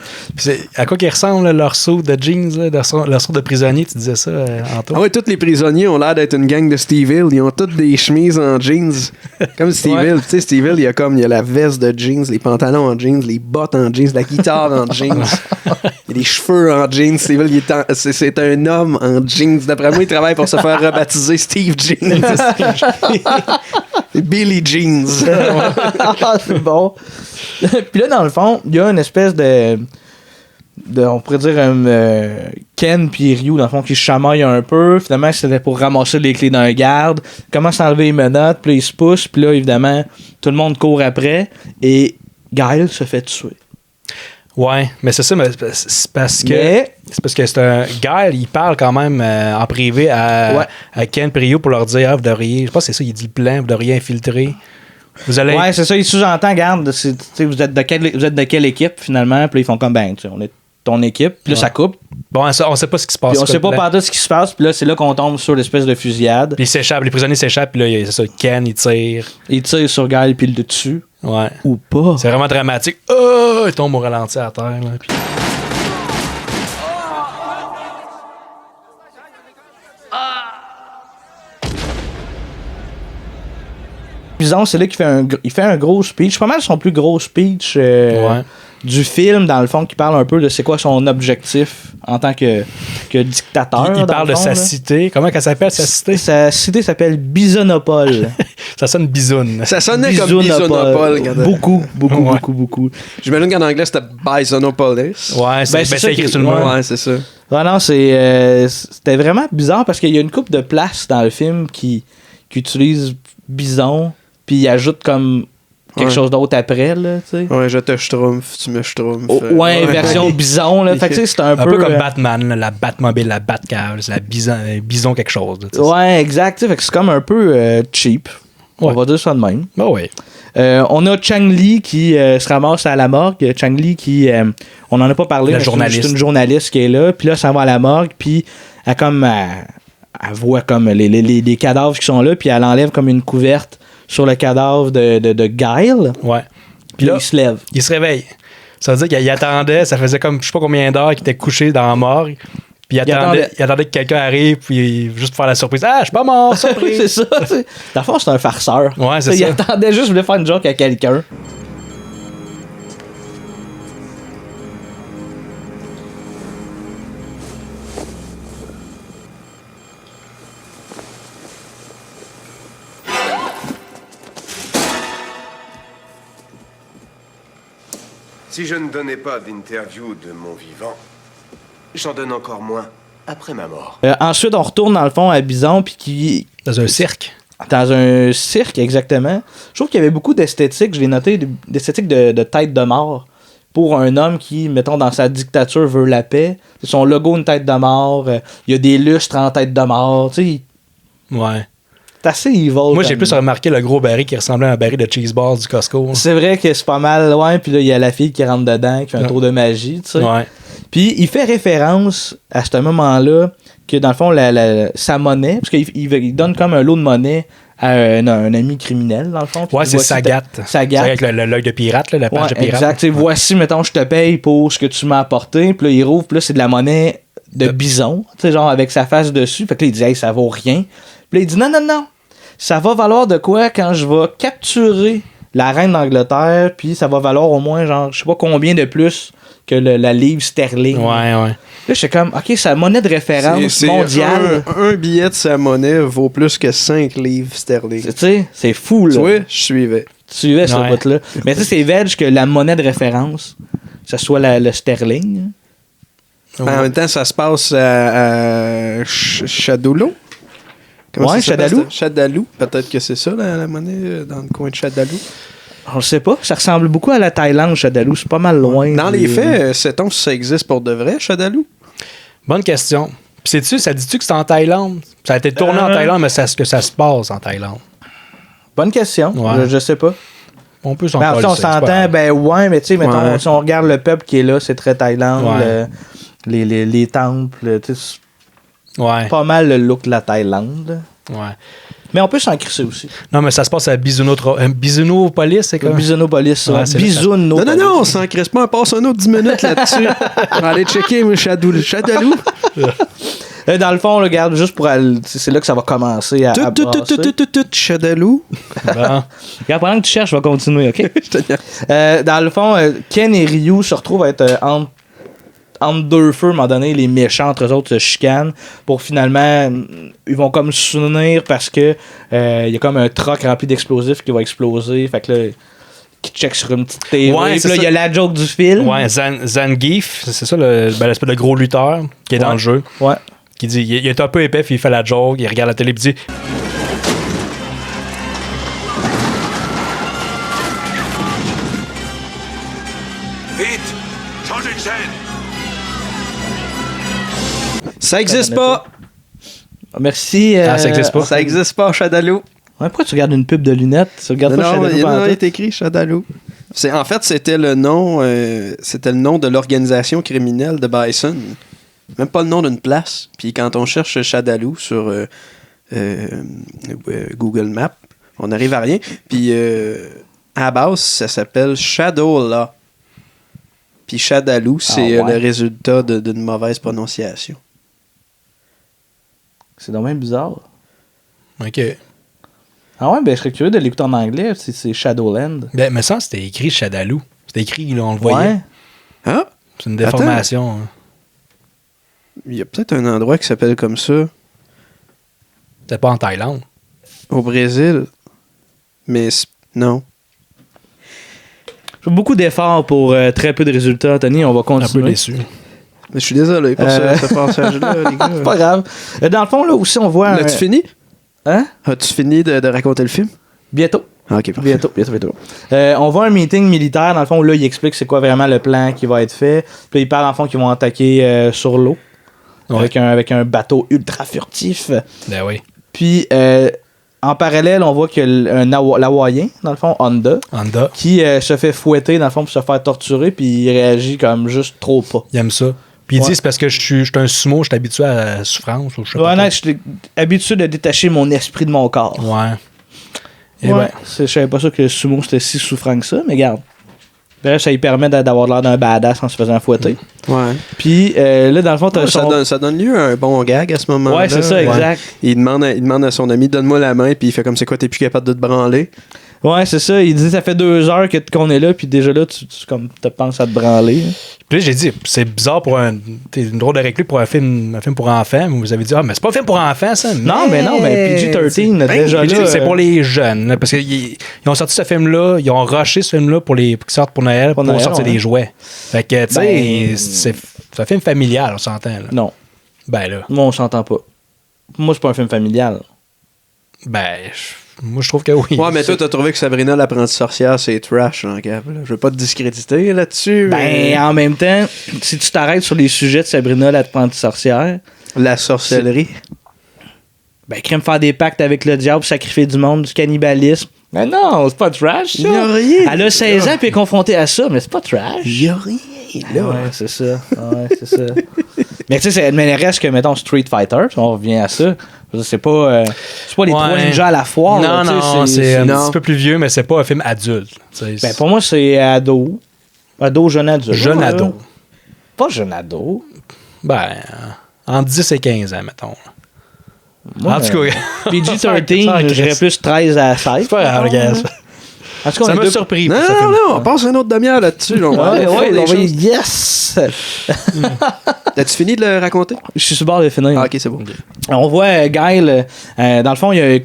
À quoi qu'ils ressemblent, leur saut de jeans, là, leur saut de prisonnier, tu disais ça, Antoine? Ah oui, tous les prisonniers ont l'air d'être une gang de Steve Hill. Ils ont toutes des chemises en jeans. Comme Steve Hill. Tu sais, Steve Hill, il y a la veste de jeans, les pantalons en jeans, les bottes en jeans, la guitare en jeans. Il y a des cheveux en jeans. Steve Hill, c'est un homme en jeans. D'après moi, il travaille pour se faire rebaptiser Steve Jeans. Billy Jeans. C'est bon. Puis là, dans le fond, il y a une espèce de on pourrait dire Ken puis Ryu, dans le fond, qui se chamaillent un peu. Finalement, c'était pour ramasser les clés d'un garde. Commence à enlever les menottes, puis là, ils se poussent. Puis là, évidemment, tout le monde court après. Et Guile se fait tuer. Ouais, mais c'est ça, mais c'est parce que c'est un Guile, il parle quand même en privé à Ken et Ryu pour leur dire vous devriez, je pense que c'est ça, il dit le plan, vous devriez infiltrer. Vous allez... Ouais, c'est ça, il sous-entend, regarde, vous êtes de quelle équipe finalement, puis là, ils font comme ben, on est ton équipe, puis là, ça coupe. Bon, on sait pas ce qui se passe. Puis on sait pas par ce qui se passe, puis là, c'est là qu'on tombe sur l'espèce de fusillade. Puis ils s'échappent, les prisonniers s'échappent, puis là, c'est ça, Ken, il tire. Il tire sur Guile, puis il le tue. Ouais. Ou pas. C'est vraiment dramatique. Oh, il tombe au ralenti à terre, là, puis... Bison, c'est là qu'il fait un gros speech. Pas mal son plus gros speech du film, dans le fond, qui parle un peu de c'est quoi son objectif en tant que dictateur. Il parle de sa cité. Comment qu'elle s'appelle, sa cité? Sa cité s'appelle Bisonopole. Ça sonne bisoune. Ça sonnait comme Bisonopole. Beaucoup. J'imagine qu'en anglais, c'était Bisonopolis. Ouais, c'est écrit sur le mot. Ouais, c'est ça. Ouais, non, c'était vraiment bizarre parce qu'il y a une couple de places dans le film qui utilise bison, puis il ajoute comme quelque chose d'autre après, là, tu sais. Ouais, je te schtroumpf, tu me schtroumpf. Version bison, là. Fait que tu sais, c'est un peu comme Batman, là, la Batmobile, la Batcave, c'est la bison quelque chose. Là, ouais, exact. Fait que c'est comme un peu cheap. On va dire ça de même. Ben ouais. On a Chang Li qui se ramasse à la morgue. Chang Li qui, on en a pas parlé, mais c'est une journaliste qui est là. Puis là, ça va à la morgue, puis elle voit comme les cadavres qui sont là, puis elle enlève comme une couverte sur le cadavre de Guile. Ouais. Puis là, il se lève. Il se réveille. Ça veut dire qu'il attendait, ça faisait comme je sais pas combien d'heures qu'il était couché dans la morgue. Puis il attendait que quelqu'un arrive, puis juste pour faire la surprise. Ah, je suis pas mort, surprise! C'est ça, tu sais. Dans le fond, c'est un farceur. Ouais, c'est ça. Il attendait juste, voulait faire une joke à quelqu'un. Si je ne donnais pas d'interview de mon vivant, j'en donne encore moins après ma mort. Ensuite, on retourne dans le fond à Bison, puis qui... Dans un cirque. Dans un cirque, exactement. Je trouve qu'il y avait beaucoup d'esthétique, je l'ai noté, d'esthétique de tête de mort. Pour un homme qui, mettons, dans sa dictature, veut la paix. C'est son logo, une tête de mort. Il y a des lustres en tête de mort. Tu sais. Ouais. C'est assez evil. Moi, j'ai plus remarqué le gros baril qui ressemblait à un baril de cheese balls du Costco. C'est vrai que c'est pas mal, ouais. Puis là, il y a la fille qui rentre dedans, qui fait un tour de magie, tu sais. Ouais. Puis il fait référence à ce moment-là que, dans le fond, sa monnaie, parce qu'il donne comme un lot de monnaie à un ami criminel, dans le fond. Ouais, c'est Sagat. Sagat. Avec l'œil de pirate, là, la page de pirate. Exact. Voici, mettons, je te paye pour ce que tu m'as apporté. Puis là, il rouvre, puis là, c'est de la monnaie de bison, tu sais, genre avec sa face dessus. Fait que là, il dit, hey, ça vaut rien. Puis là, il dit, non. Ça va valoir de quoi quand je vais capturer la reine d'Angleterre, puis ça va valoir au moins, genre, je sais pas combien de plus que la livre sterling. Ouais. Là, j'étais comme, OK, sa monnaie de référence mondiale. Un billet de sa monnaie vaut plus que 5 livres sterling. Tu sais, c'est fou, là. Oui, je suivais. Tu suivais ce bout-là. Mais tu sais, c'est veg que la monnaie de référence, ce soit le sterling. En même temps, ça se passe à Chadolo. Ouais, Chadalou. Chadalou, peut-être que c'est ça, la monnaie dans le coin de Chadalou. On le sait pas. Ça ressemble beaucoup à la Thaïlande, Chadalou. C'est pas mal loin. Dans les faits, sait-on si ça existe pour de vrai, Chadalou? Bonne question. Puis sais-tu, ça dit-tu que c'est en Thaïlande? Ça a été tourné en Thaïlande, mais est-ce que ça se passe en Thaïlande? Bonne question. Ouais. Je sais pas. On peut s'en parler. On s'entend, mais tu sais, mettons, si on regarde le peuple qui est là, c'est très Thaïlande. Ouais. Les temples, tu sais. Ouais. Pas mal le look de la Thaïlande. Ouais. Mais on peut s'en crisser aussi. Non, mais ça se passe à Bisounopolis, c'est quoi? Bisounopolis, ouais. Bisounopolis. Non, on s'en crisse pas, on passe un autre 10 minutes là-dessus. On va aller checker Shadaloo. Dans le fond, regarde, juste pour aller, c'est là que ça va commencer à brasser. Shadaloo. Regarde, pendant que tu cherches, je vais continuer, OK? Dans le fond, Ken et Ryu se retrouvent à être entre deux feux, à un moment donné, les méchants entre eux autres se chicanent pour finalement, ils vont comme s'unir parce que il y a comme un truck rempli d'explosifs qui va exploser. Fait que là, qui check sur une petite télé. Ouais, puis là, il y a la joke du film. Ouais, Zangief, c'est ça, l'espèce de gros lutteur qui est dans le jeu. Ouais. Qui dit, il est un peu épais, puis il fait la joke, il regarde la télé, puis il dit... Vite! Changez de chaîne! Ça existe pas! Merci. ça existe pas. Ça existe pas, Shadaloo. Ouais, pourquoi tu regardes une pub de lunettes? Tu regardes pas Shadaloo? Non, il est écrit Shadaloo. En fait, c'était le nom de l'organisation criminelle de Bison. Même pas le nom d'une place. Puis quand on cherche Shadaloo sur Google Maps, on n'arrive à rien. Puis à la base, ça s'appelle Shadowlaw. Puis Shadaloo, c'est le résultat d'une mauvaise prononciation. C'est donc même bizarre. OK. Ah ouais, ben je serais curieux de l'écouter en anglais. C'est Shadowland. Ben, mais ça, c'était écrit Shadaloo. C'était écrit, là, on le voyait. Ouais. Ah? C'est une déformation. Hein. Il y a peut-être un endroit qui s'appelle comme ça. C'était pas en Thaïlande. Au Brésil. Mais non. Je fais beaucoup d'efforts pour très peu de résultats, Tony. On va continuer. Un peu déçu. Mais je suis désolé pour ce passage-là, les gars. C'est pas grave. Dans le fond, là aussi, on voit... L'as-tu fini? Hein? As-tu fini de raconter le film? Bientôt. Ah, ok, parfait. Bientôt. On voit un meeting militaire. Dans le fond, là, il explique c'est quoi vraiment le plan qui va être fait. Puis il parle, en fond, qu'ils vont attaquer sur l'eau. Ouais. Avec un bateau ultra furtif. Ben oui. Puis, en parallèle, on voit qu'il y a un Hawaïen, dans le fond, Honda. Qui se fait fouetter, dans le fond, pour se faire torturer. Puis il réagit comme juste trop pas. Il aime ça. Puis il dit c'est parce que je suis un sumo, je suis habitué à la souffrance. Ou je sais pas non, je suis habitué de détacher mon esprit de mon corps. Ouais. Et je savais pas ça que le sumo c'était si souffrant que ça, mais regarde. Bref, ça lui permet d'avoir l'air d'un badass en se faisant fouetter. Ouais. Puis là, dans le fond, ça donne lieu à un bon gag à ce moment-là. Ouais, c'est ça, exact. Il demande à son ami, donne-moi la main, puis il fait comme c'est quoi, t'es plus capable de te branler. Ouais, c'est ça. Il dit ça fait 2 heures qu'on est là, puis déjà là, tu comme te penses à te branler. Puis là, j'ai dit, c'est bizarre pour une drôle de réplique pour un film pour enfants. Vous avez dit, mais c'est pas un film pour enfants, ça. Non, mais PG-13, déjà là. C'est pour les jeunes, là, parce qu'ils ont sorti ce film-là, ils ont rushé ce film-là pour qu'ils sortent pour Noël, pour sortir des jouets. Fait que, tu sais, c'est un film familial, on s'entend, là. Non. Ben là. Moi, on s'entend pas. Moi, c'est pas un film familial. Ben, moi, je trouve que oui. Ouais, mais toi, t'as trouvé que Sabrina, l'apprentie sorcière, c'est trash, hein, Gab. Je veux pas te discréditer là-dessus. Ben, en même temps, si tu t'arrêtes sur les sujets de Sabrina, l'apprentie sorcière... La sorcellerie. Ben, crème faire des pactes avec le diable, sacrifier du monde, du cannibalisme. Ben non, c'est pas trash, ça. Il y a rien. Elle a 16 ans puis elle est confrontée à ça, mais c'est pas trash. Il y a rien, là. Ouais, c'est ça. Ouais, c'est ça. Mais tu sais, mais reste que, mettons, Street Fighter, on revient à ça. C'est pas les 3 ninjas à la foire. Non, là, non, c'est un petit peu plus vieux, mais c'est pas un film adulte. Ben, pour moi, c'est ado. Ado, jeune adulte. Jeune ado. Pas jeune ado. Ben, entre 10 et 15 ans, mettons. Moi, en tout cas, PG-13, je dirais plus 13 à 16. C'est pas grave, regarde ça. En tout cas, ça m'a surpris. Non, on passe un autre demi-heure là-dessus. Yes! As-tu fini de le raconter? Je suis sur le bord de finir. Ah, ok, c'est bon. On voit Guile, dans le fond, il y a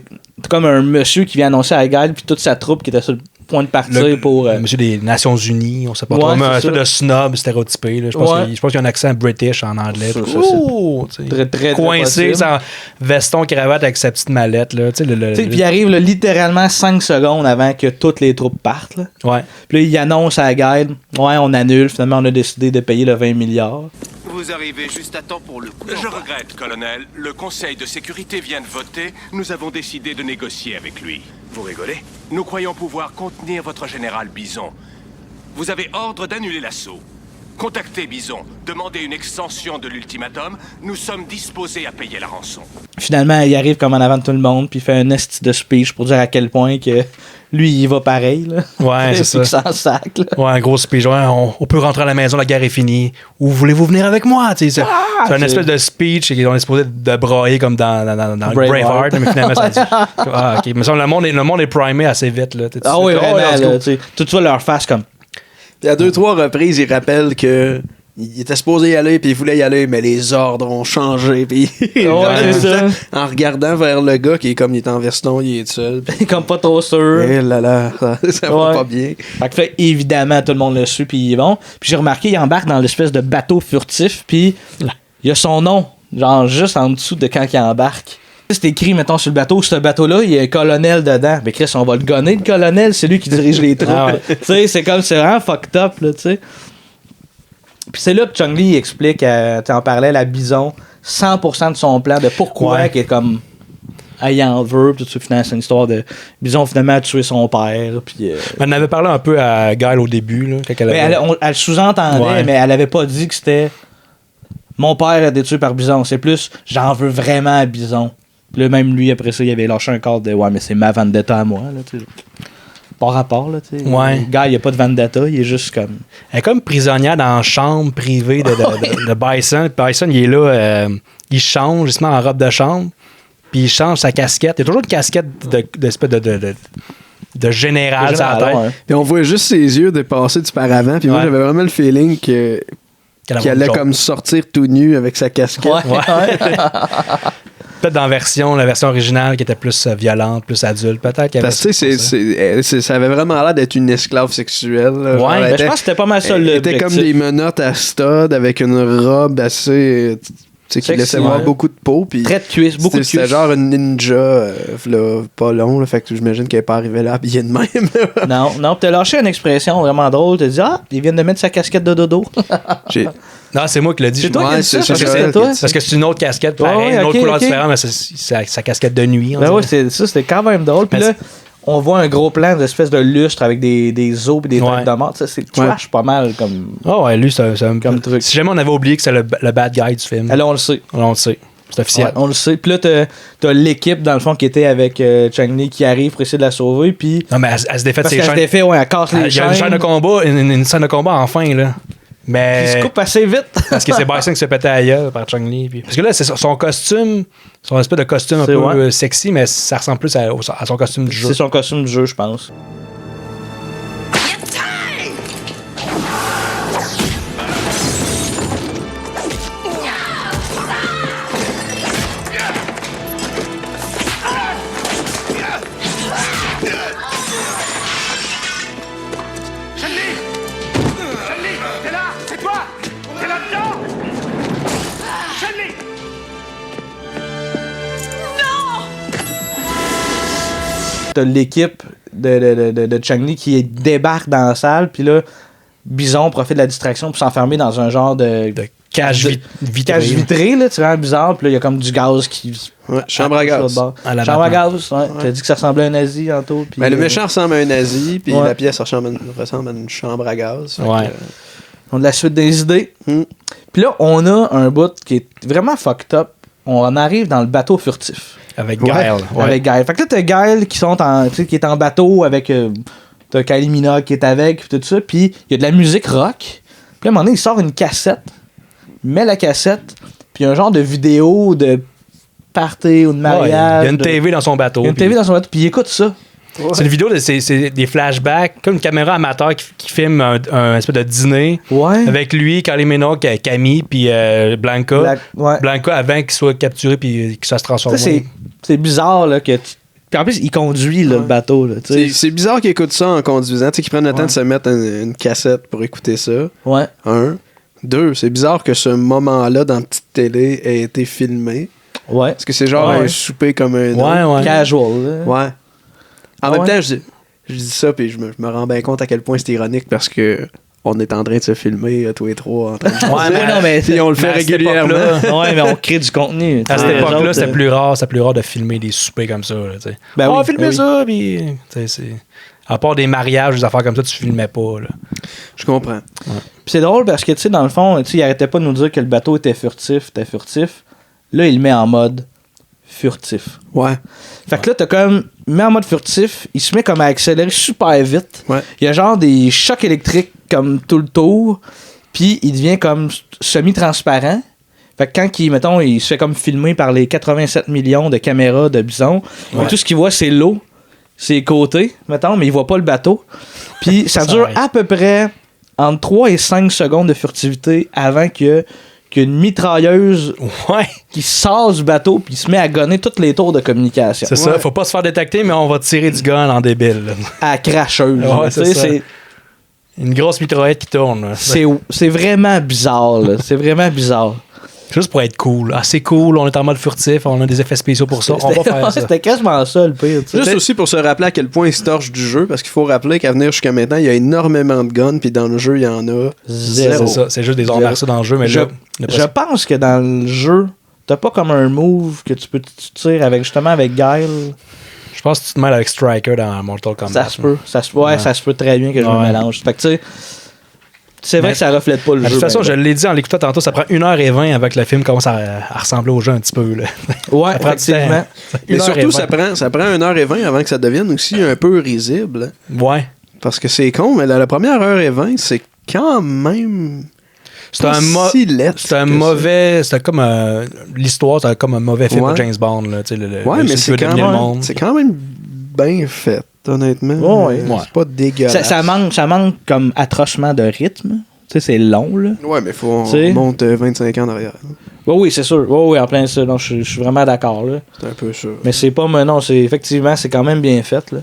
comme un monsieur qui vient annoncer à Guile, puis toute sa troupe qui était sur le point de partir pour... Monsieur des Nations Unies, on sait pas trop, un espèce de snob stéréotypé. Là. Je pense qu'il y a un accent british en anglais. Très coincé, sans veston, cravate avec sa petite mallette. Puis il arrive littéralement 5 secondes avant que toutes les troupes partent. Là. Ouais. Puis là, il annonce à Guile, on annule, finalement on a décidé de payer le 20 milliards. Vous arrivez juste à temps pour le coup. Je regrette, colonel. Le Conseil de sécurité vient de voter. Nous avons décidé de négocier avec lui. Vous rigolez? Nous croyons pouvoir contenir votre général Bison. Vous avez ordre d'annuler l'assaut. Contactez Bison, demandez une extension de l'ultimatum. Nous sommes disposés à payer la rançon. Finalement, il arrive comme en avant de tout le monde, puis il fait un esti de speech pour dire à quel point que lui, il va pareil. Là. Ouais, c'est ça. Puis qu'il s'en sac. Là. Ouais, un gros speech. Ouais, on peut rentrer à la maison, la guerre est finie. Ou voulez-vous venir avec moi? C'est un espèce de speech et on est supposé de brailler comme dans Braveheart, mais finalement, ça dit. Ah, ok. Mais ça, le monde est primé assez vite. Là. Oui, vraiment. Tout ça leur face comme. Il y a 2-3 reprises, il rappelle que il était supposé y aller, puis il voulait y aller, mais les ordres ont changé. Puis c'est ça. En regardant vers le gars qui est comme il est en veston, il est seul. Il est comme pas trop sûr. Eh là là, ça va pas bien. Fait que là, évidemment, tout le monde le suit, puis ils vont. Puis j'ai remarqué, il embarque dans l'espèce de bateau furtif, puis il y a son nom, genre juste en dessous de quand il embarque. C'est écrit, mettons, sur le bateau, ce bateau-là, il y a un colonel dedans. Mais Chris, on va le gonner, le colonel, c'est lui qui dirige les troupes. Tu sais, c'est vraiment fucked up, là, tu sais. Puis c'est là que Chung-Li explique, tu en parlais, la Bison, 100% de son plan, de pourquoi qu'il est comme ayant veut, puis tout ça, finalement, c'est une histoire de Bison, finalement, a tué son père, puis... On en avait parlé un peu à Guile au début, là, quand elle avait... elle sous-entendait, mais elle avait pas dit que c'était mon père a été tué par Bison. C'est plus, j'en veux vraiment à Bison. Puis là, même lui, après ça, il avait lâché un cadre de ouais, mais c'est ma vendetta à moi, là, tu sais. Pas rapport, là, tu sais. Ouais. Le gars, il a pas de vendetta, il est juste comme. Elle est comme prisonnière dans la chambre privée de Bison. Puis Bison, il est là, il change, il se met en robe de chambre, puis il change sa casquette. Il y a toujours une casquette de général sur la tête. Ouais. Puis on voit juste ses yeux dépasser du paravent, puis moi, j'avais vraiment le feeling qu'il allait comme sortir tout nu avec sa casquette. Ouais. Peut-être dans la version originale qui était plus violente, plus adulte, peut-être. Parce que ça avait vraiment l'air d'être une esclave sexuelle. Ouais, mais je pense que c'était pas mal ça. Elle était comme des menottes à stud avec une robe assez... qui laissait voir beaucoup de peau. Pis très de cuisse, beaucoup de cuisse. C'était genre une ninja, là, pas long. Là, fait que j'imagine qu'elle n'est pas arrivée là habillée de même. Non, t'as lâché une expression vraiment drôle. T'as dit, ils viennent de mettre sa casquette de dodo. Non, c'est moi qui l'ai dit. C'est toi qui l'as dit ça? Parce que c'est une autre casquette, pareil, une autre couleur différente, mais c'est sa casquette de nuit. Ben oui, c'était quand même drôle. Puis là, on voit un gros plan d'espèce de lustre avec des os et des têtes de mort. Ça, c'est trash pas mal comme. Oh ouais, lui, c'est comme truc. Si jamais on avait oublié que c'est le bad guy du film. Alors, on le sait. On le sait. C'est officiel. Ouais, on le sait. Puis là, t'as l'équipe, dans le fond, qui était avec Chung-Li qui arrive pour essayer de la sauver. Puis. Non, mais elle se défait de ses chaînes. Elle se défait, ouais, elle casse les chaînes. Il y a une chaîne de combat, une scène de combat enfin, là. Mais... Il se coupe assez vite. Parce que c'est Bison qui se pétait à gueule par Chung-Li. Puis... Parce que là, c'est son costume, son espèce de costume un peu sexy, mais ça ressemble plus à son costume du jeu. C'est son costume du jeu, je pense. T'as l'équipe de Chung-Li qui débarque dans la salle, puis là, Bison profite de la distraction pour s'enfermer dans un genre de cage vitrée, là, c'est vraiment bizarre, puis là, il y a comme du gaz qui... Ouais, chambre à gaz. Chambre à gaz, ouais. T'as dit que ça ressemblait à un nazi tantôt. Ben, le méchant ressemble à un nazi, puis la pièce ressemble à une chambre à gaz. Ouais. On a la suite des idées. Puis là, on a un bout qui est vraiment fucked up. On en arrive dans le bateau furtif. Avec Guile. Ouais. Avec Guile. Fait que là, t'as Guile qui est en bateau avec... t'as Kylie Minogue qui est avec, puis tout ça. Puis il y a de la musique rock. Puis à un moment donné, il sort une cassette. Il met la cassette. Puis il y a un genre de vidéo de party ou de mariage. Il y a une TV dans son bateau. Il y a une TV dans son bateau. Puis il écoute ça. Ouais. C'est une vidéo, c'est des flashbacks, comme une caméra amateur qui filme un espèce de dîner avec lui, Kylie Minogue, Camille, puis Blanca. Blanca avant qu'il soit capturé puis qu'il soit se transformer. C'est bizarre là, que puis en plus, il conduit le bateau. Là, c'est bizarre qu'il écoute ça en conduisant, qu'il prenne le temps de se mettre une cassette pour écouter ça. Ouais. 1. 2, c'est bizarre que ce moment-là dans la petite télé ait été filmé. Ouais. Parce que c'est genre un souper comme un autre. Casual. Là. Ouais. En même temps, je dis ça, puis je me rends bien compte à quel point c'est ironique parce que on est en train de se filmer tous les trois en train de mais on le fait régulièrement. Ouais, mais on crée du contenu. À cette époque-là, c'était plus rare de filmer des soupers comme ça. On va filmer ça, puis À part des mariages, des affaires comme ça, tu filmais pas. Là. Je comprends. Ouais. Puis c'est drôle parce que, tu sais, dans le fond, il arrêtait pas de nous dire que le bateau était furtif. Là, il le met en mode furtif. Ouais. Fait que là, t'as comme mis en mode furtif, il se met comme à accélérer super vite. Ouais. Il y a genre des chocs électriques comme tout le tour, puis il devient comme semi-transparent. Fait que quand il se fait comme filmer par les 87 millions de caméras de Bison, tout ce qu'il voit, c'est l'eau, ses côtés, mettons, mais il voit pas le bateau. Puis ça dure à peu près entre 3 et 5 secondes de furtivité avant qu'une mitrailleuse qui sort du bateau puis se met à gonner tous les tours de communication. C'est ça, faut pas se faire détecter, mais on va tirer du gun en débile. Là. À cracheuse. C'est une grosse mitraillette qui tourne. C'est vraiment bizarre. Là. C'est vraiment bizarre. Juste pour être cool. Ah, c'est cool, on est en mode furtif, on a des effets spéciaux pour ça. On va faire ça. C'était quasiment ça le pire. T'sais. Juste aussi pour se rappeler à quel point il se torche du jeu, parce qu'il faut rappeler qu'à venir jusqu'à maintenant, il y a énormément de guns, puis dans le jeu, il y en a zéro. C'est ça, c'est juste des armes dans le jeu, mais je pense que dans le jeu, t'as pas comme un move que tu tirer avec Guile. Je pense que tu te mêles avec Striker dans Mortal Kombat. Ça se peut. Ça se peut très bien que je me mélange. Fait que tu sais. C'est vrai que ça reflète pas le jeu. De toute façon, je l'ai dit en l'écoutant tantôt, ça prend 1h20 avant que le film commence à ressembler au jeu un petit peu. Là. Ouais, effectivement. Mais surtout, ça prend 1h20 avant que ça devienne aussi un peu risible. Ouais. Parce que c'est con, mais la première 1h20, c'est quand même... C'était comme l'histoire, c'était comme un mauvais film de James Bond. Là, mais c'est quand même bien fait. Honnêtement, c'est pas dégueulasse. Ça manque comme atrocement de rythme. Tu sais, c'est long, là. Ouais, mais faut on monte 25 ans derrière. Oui, c'est sûr. Oui, en plein ça. Non, je suis vraiment d'accord, là. C'est un peu ça. Mais c'est pas... Non, effectivement, c'est quand même bien fait, là.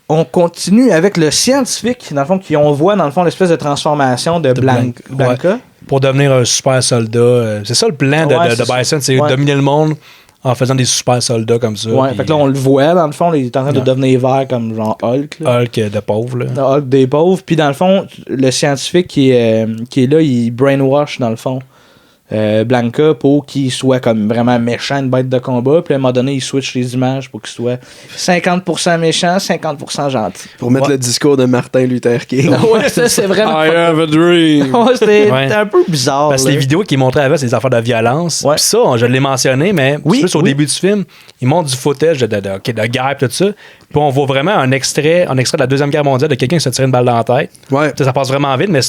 On continue avec le scientifique, dans le fond, on voit, dans le fond, l'espèce de transformation de Blanca. Ouais. Pour devenir un super soldat. C'est ça le plan de Bison, c'est dominer le monde en faisant des super soldats comme ça. Ouais, fait que là, on le voit, dans le fond, il est en train de devenir vert comme genre Hulk. Là. Hulk de pauvre, là. Hulk des pauvres. Puis dans le fond, le scientifique qui est là, il brainwash, dans le fond, Blanca pour qu'il soit comme vraiment méchant, une bête de combat. Puis à un moment donné, il switch les images pour qu'il soit 50% méchant, 50% gentil. Pour mettre le discours de Martin Luther King. Ouais, ça, c'est vraiment... I have a dream. C'était un peu bizarre. Parce que les vidéos qu'il montrait avant, c'est des affaires de violence. Puis ça, je l'ai mentionné, mais plus au début du film, il montre du footage de guerre et tout ça. Puis on voit vraiment un extrait de la Deuxième Guerre mondiale de quelqu'un qui se tire une balle dans la tête. Ouais. Ça passe vraiment vite, mais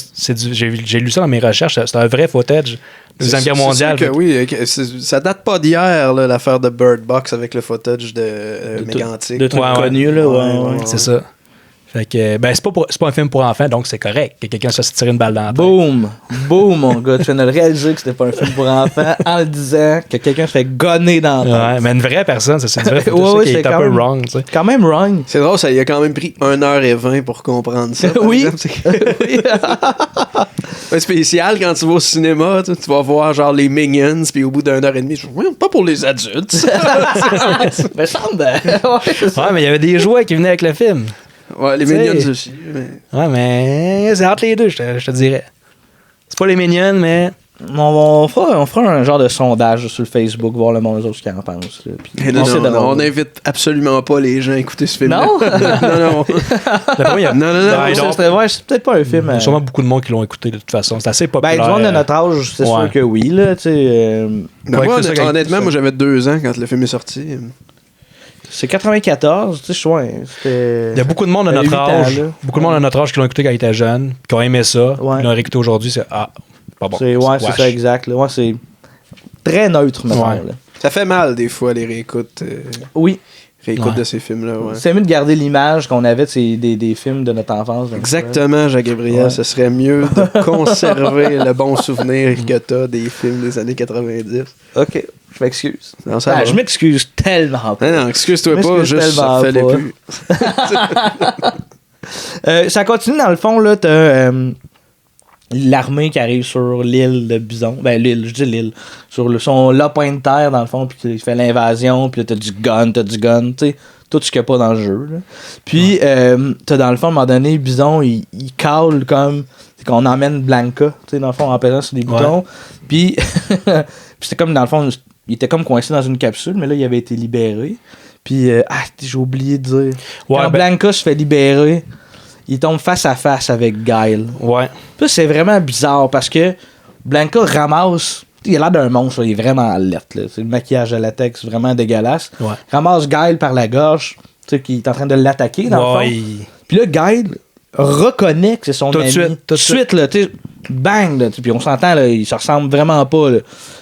j'ai lu ça dans mes recherches. C'est un vrai footage. Deuxième Guerre mondiale. Que oui, ça date pas d'hier, l'affaire de Bird Box avec le footage de Mégantic. De trucs connus, là. Ouais. C'est ça. Fait que, c'est pas un film pour enfants, donc c'est correct que quelqu'un se tire une balle dans la tête. Boum, mon gars. Tu viens de le réaliser que c'était pas un film pour enfants en le disant que quelqu'un se fait gonner dans la tête. Ouais, mais une vraie personne, c'est une vraie personne qui est un peu wrong. Tu sais. Quand même wrong. C'est drôle, ça il a quand même pris 1h20 pour comprendre ça. Oui. Un spécial, quand tu vas au cinéma, tu vas voir genre les Minions, puis au bout d'1h30, je dis, pas pour les adultes. Mais semble. Ouais, mais il y avait des jouets qui venaient avec le film. Ouais, les Minions aussi. Mais... Ouais, mais c'est entre les deux, je te dirais. C'est pas les Minions, mais... On fera un genre de sondage sur le Facebook, voir le monde autres qui en pensent. On n'invite absolument pas les gens à écouter ce film. Non? Non. C'est peut-être pas un film. Il y a sûrement beaucoup de monde qui l'ont écouté de toute façon. C'est assez populaire. Ben, du monde de notre âge, c'est sûr que oui. Là, honnêtement, moi j'avais 2 ans quand le film est sorti. C'est 94, tu sais, c'était... Il y a beaucoup de monde de notre âge. Beaucoup de monde de notre âge qui l'ont écouté quand ils étaient jeunes, qui ont aimé ça. Ils l'ont réécouté aujourd'hui, c'est pas bon. C'est ça, exact. Ouais, c'est très neutre, maintenant. Ouais. Ça fait mal, des fois, les réécoutes. Oui. Réécoute de ces films-là. Ouais. C'est mieux de garder l'image qu'on avait des films de notre enfance. Exactement, Jacques-Gabriel. Ce serait mieux de conserver le bon souvenir que t'as des films des années 90. OK. Je m'excuse. Non, je m'excuse tellement pas. Non, excuse-toi pas, juste ça fait les plus. Ça continue dans le fond, là, t'as l'armée qui arrive sur l'île de Bison. Ben, je dis l'île. Sur son lopin de terre, dans le fond, puis il fait l'invasion, puis là, t'as du gun, tu sais, tout ce qu'il n'y a pas dans le jeu. Là. Puis, t'as dans le fond, à un moment donné, Bison, il cale comme. C'est qu'on emmène Blanca, tu sais, dans le fond, en pesant sur des boutons. Puis, c'était comme, dans le fond, il était comme coincé dans une capsule, mais là, il avait été libéré. Puis, j'ai oublié de dire. Ouais, Quand Blanca se fait libérer, il tombe face à face avec Guile. Ouais. Puis c'est vraiment bizarre parce que Blanca ramasse. Il a l'air d'un monstre, il est vraiment lettre. C'est le maquillage de latex vraiment dégueulasse. Ouais. Ramasse Guile par la gorge, qui est en train de l'attaquer dans le fond. Puis là, Guile reconnaît que c'est son ami. Tout de suite, là, bang, là, puis on s'entend, là, ils se ressemblent vraiment pas. Là.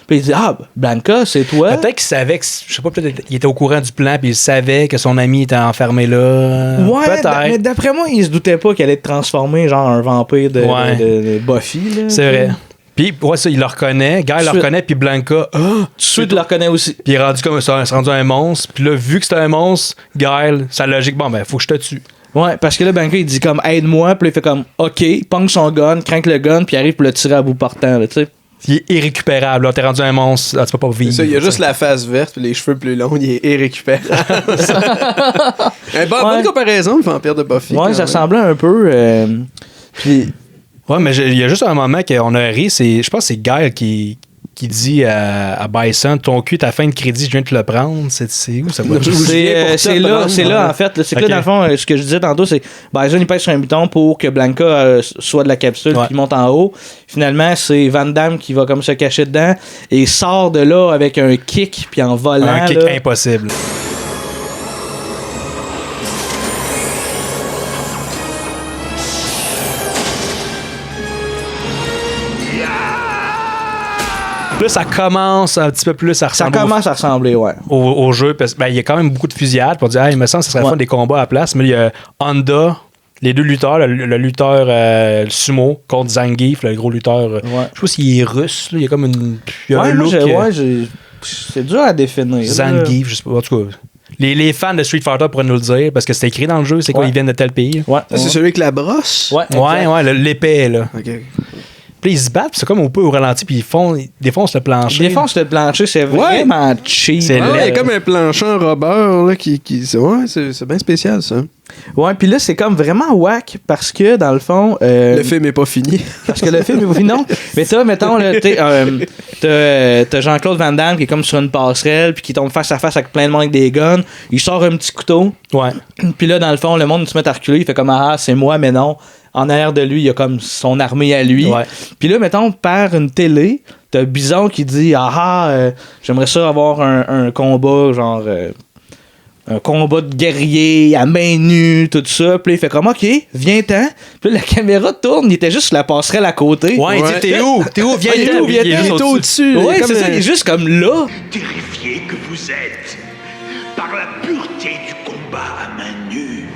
Puis il dit Blanca, c'est toi. Peut-être qu'il savait que, je sais pas, peut-être qu'il était au courant du plan, puis il savait que son ami était enfermé là. Ouais, peut-être. Mais d'après moi, il se doutait pas qu'elle allait être transformée genre un vampire de Buffy. Là, c'est vrai. Puis, ça, il le reconnaît. Guy le reconnaît, puis Blanca, tout de suite, le reconnaît aussi. Puis il est rendu comme ça, il s'est rendu un monstre. Puis là, vu que c'était un monstre, Guy, sa logique, faut que je te tue. Ouais, parce que là, Blanca, il dit comme aide-moi, puis il fait comme OK, pong son gun, crank le gun, puis il arrive pour le tirer à bout portant, tu sais. Il est irrécupérable, là. T'es rendu un monstre, là, tu peux pas vivre. C'est ça, il a juste la face verte puis les cheveux plus longs, il est irrécupérable. Bonne comparaison, le vampire de Buffy. Ouais, ça ressemblait un peu. Puis. Ouais, mais il y a juste un moment qu'on a ri, je pense que c'est Guy qui dit à Bison, ton cul, ta fin de crédit, je viens de te le prendre. C'est où ça va? C'est là, en fait. C'est que là, dans le fond, ce que je disais tantôt, c'est Bison, il pèse sur un bouton pour que Blanca soit de la capsule puis il monte en haut. Finalement, c'est Van Damme qui va comme se cacher dedans et il sort de là avec un kick puis en volant. Un kick impossible. Là, ça commence un petit peu plus à ressembler. Ça commence à ressembler, ouais. Au jeu. Parce il y a quand même beaucoup de fusillades pour dire, il me semble que ça serait fun des combats à la place. Mais il y a Honda, les deux lutteurs, le lutteur sumo contre Zangief, le gros lutteur. Je sais pas s'il est russe. Là, il y a comme une. Il y a un look. C'est dur à définir. Zangief, je sais pas. En tout cas. Les fans de Street Fighter pourraient nous le dire parce que c'était écrit dans le jeu, c'est quoi, ils viennent de tel pays. Ouais. C'est celui avec la brosse? Ouais, l'épée, là. OK. Puis ils se battent, puis c'est comme un peu au ralenti, puis ils défoncent le plancher. Ils défoncent le plancher, c'est vraiment cheap. Il y a comme un plancher en rubber là, qui c'est bien spécial, ça. Ouais, puis là, c'est comme vraiment whack parce que, dans le fond... le film est pas fini. Parce que le film est pas fini, non. Mais mettons, t'as Jean-Claude Van Damme qui est comme sur une passerelle puis qui tombe face à face avec plein de monde avec des guns. Il sort un petit couteau. Ouais. Puis là, dans le fond, le monde se met à reculer. Il fait comme, c'est moi, mais non. En arrière de lui, il y a comme son armée à lui. Ouais. Puis là, mettons, par une télé, t'as Bison qui dit, j'aimerais ça avoir un combat, genre... un combat de guerrier à main nue, tout ça. Puis là, il fait comme, OK, viens-t'en. Puis là, la caméra tourne, il était juste sur la passerelle à côté. Ouais, il dit, t'es où? Viens-t'en. Il est au-dessus. Ouais, c'est ça, il est juste comme là. Terrifié que vous êtes par la pureté du combat à main nue.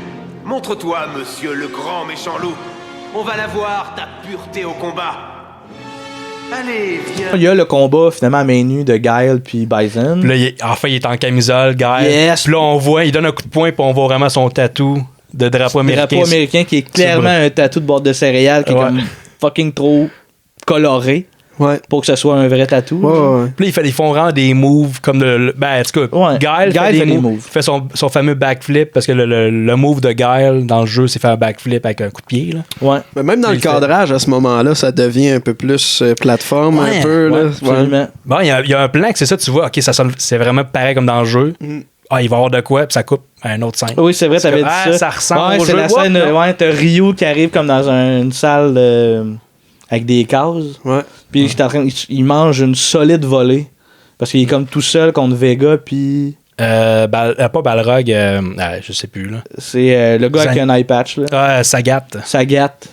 Montre-toi, monsieur le grand méchant loup. On va la voir, ta pureté au combat. Allez, viens. Il y a le combat, finalement, à main nue de Guile puis Bison. Puis là, il est en camisole, Guile. Yes. Puis là, on voit, il donne un coup de poing, puis on voit vraiment son tatou de drapeau américain. Drapeau américain qui est clairement un tatou de bord de céréales qui est comme fucking trop coloré. Ouais. Pour que ce soit un vrai tatou. Ouais. Puis là, ils font vraiment des moves comme en tout cas, Guile fait des moves. Il fait son fameux backflip parce que le move de Guile dans le jeu, c'est faire un backflip avec un coup de pied. Là. Ouais. Mais même dans le cadrage, à ce moment-là, ça devient un peu plus plateforme, un peu. Là. Absolument. Bon, il y a un plan que c'est ça, tu vois, OK, ça sonne, c'est vraiment pareil comme dans le jeu. Il va y avoir de quoi, puis ça coupe à un autre scène. Oui, c'est vrai, t'avais dit ça. Ça ressemble au c'est jeu. la scène, t'as Ryu qui arrive comme dans une salle avec des cases. Ouais. Puis il mange une solide volée. Parce qu'il est comme tout seul contre Vega, puis... pas Balrog, je sais plus. Là. C'est le gars avec un eye patch. Là. Sagat.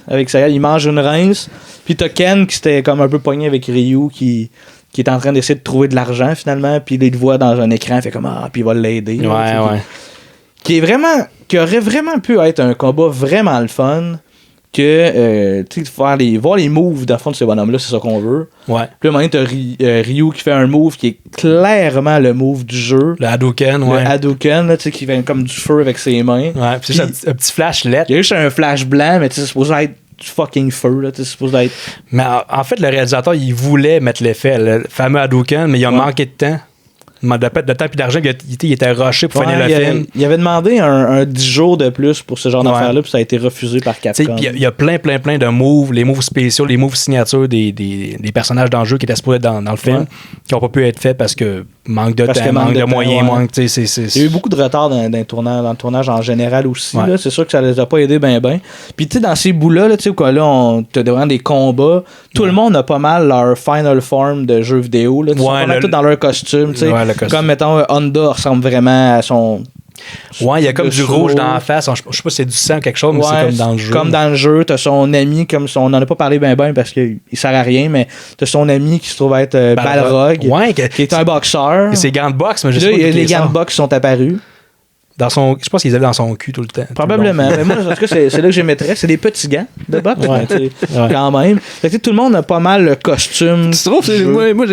Avec Sagat, il mange une rince. Puis t'as Ken qui s'était comme un peu pogné avec Ryu, qui est en train d'essayer de trouver de l'argent, finalement. Puis il le voit dans un écran, il fait comme puis il va l'aider. Ouais. Qui aurait vraiment pu être un combat vraiment le fun. Que voir les moves dans le fond de ces bonhommes-là, c'est ça qu'on veut. Ouais. Puis là, à un moment, t'as Ryu qui fait un move qui est clairement le move du jeu. Le Hadouken, ouais. Le Hadouken, là, qui fait comme du feu avec ses mains. Ouais, puis c'est un petit flash LED. Il y a juste un flash blanc, mais c'est supposé être du fucking feu, là. C'est supposé être... Mais en fait, le réalisateur, il voulait mettre l'effet, le fameux Hadouken, mais il a manqué de temps. De temps et d'argent, il était rushé pour finir le film. Il avait demandé un 10 jours de plus pour ce genre d'affaires-là, puis ça a été refusé par Capcom. Il y a plein de moves, les moves spéciaux, les moves signatures des personnages dans le jeu qui étaient supposés dans le film, qui n'ont pas pu être faits parce que manque de temps, manque de moyens, Il y a eu beaucoup de retard dans le tournage en général aussi. Là. C'est sûr que ça les a pas aidés bien. Puis tu sais, dans ces bouts-là, tu sais, on te demande des combats, tout le monde a pas mal leur final form de jeu vidéo. Là. Ils sont pas mal tous dans leur costume. Comme, mettons, Honda ressemble vraiment à son... Ouais, il y a comme du rouge dans la face. Je sais pas si c'est du sang ou quelque chose, mais c'est comme dans le jeu. Comme dans le jeu, t'as son ami, on n'en a pas parlé bien parce qu'il sert à rien, mais t'as son ami qui se trouve être Balrog, qui est un boxeur. Et ses gants de boxe, mais je sais pas. Les gants de boxe sont apparus. Je pense qu'ils avaient dans son cul tout le temps. Probablement. Mais moi, en tout cas, c'est là que je les mettrais. C'est des petits gants de boxe, quand même. Fait que tout le monde a pas mal le costume. Tu trouves? Moi,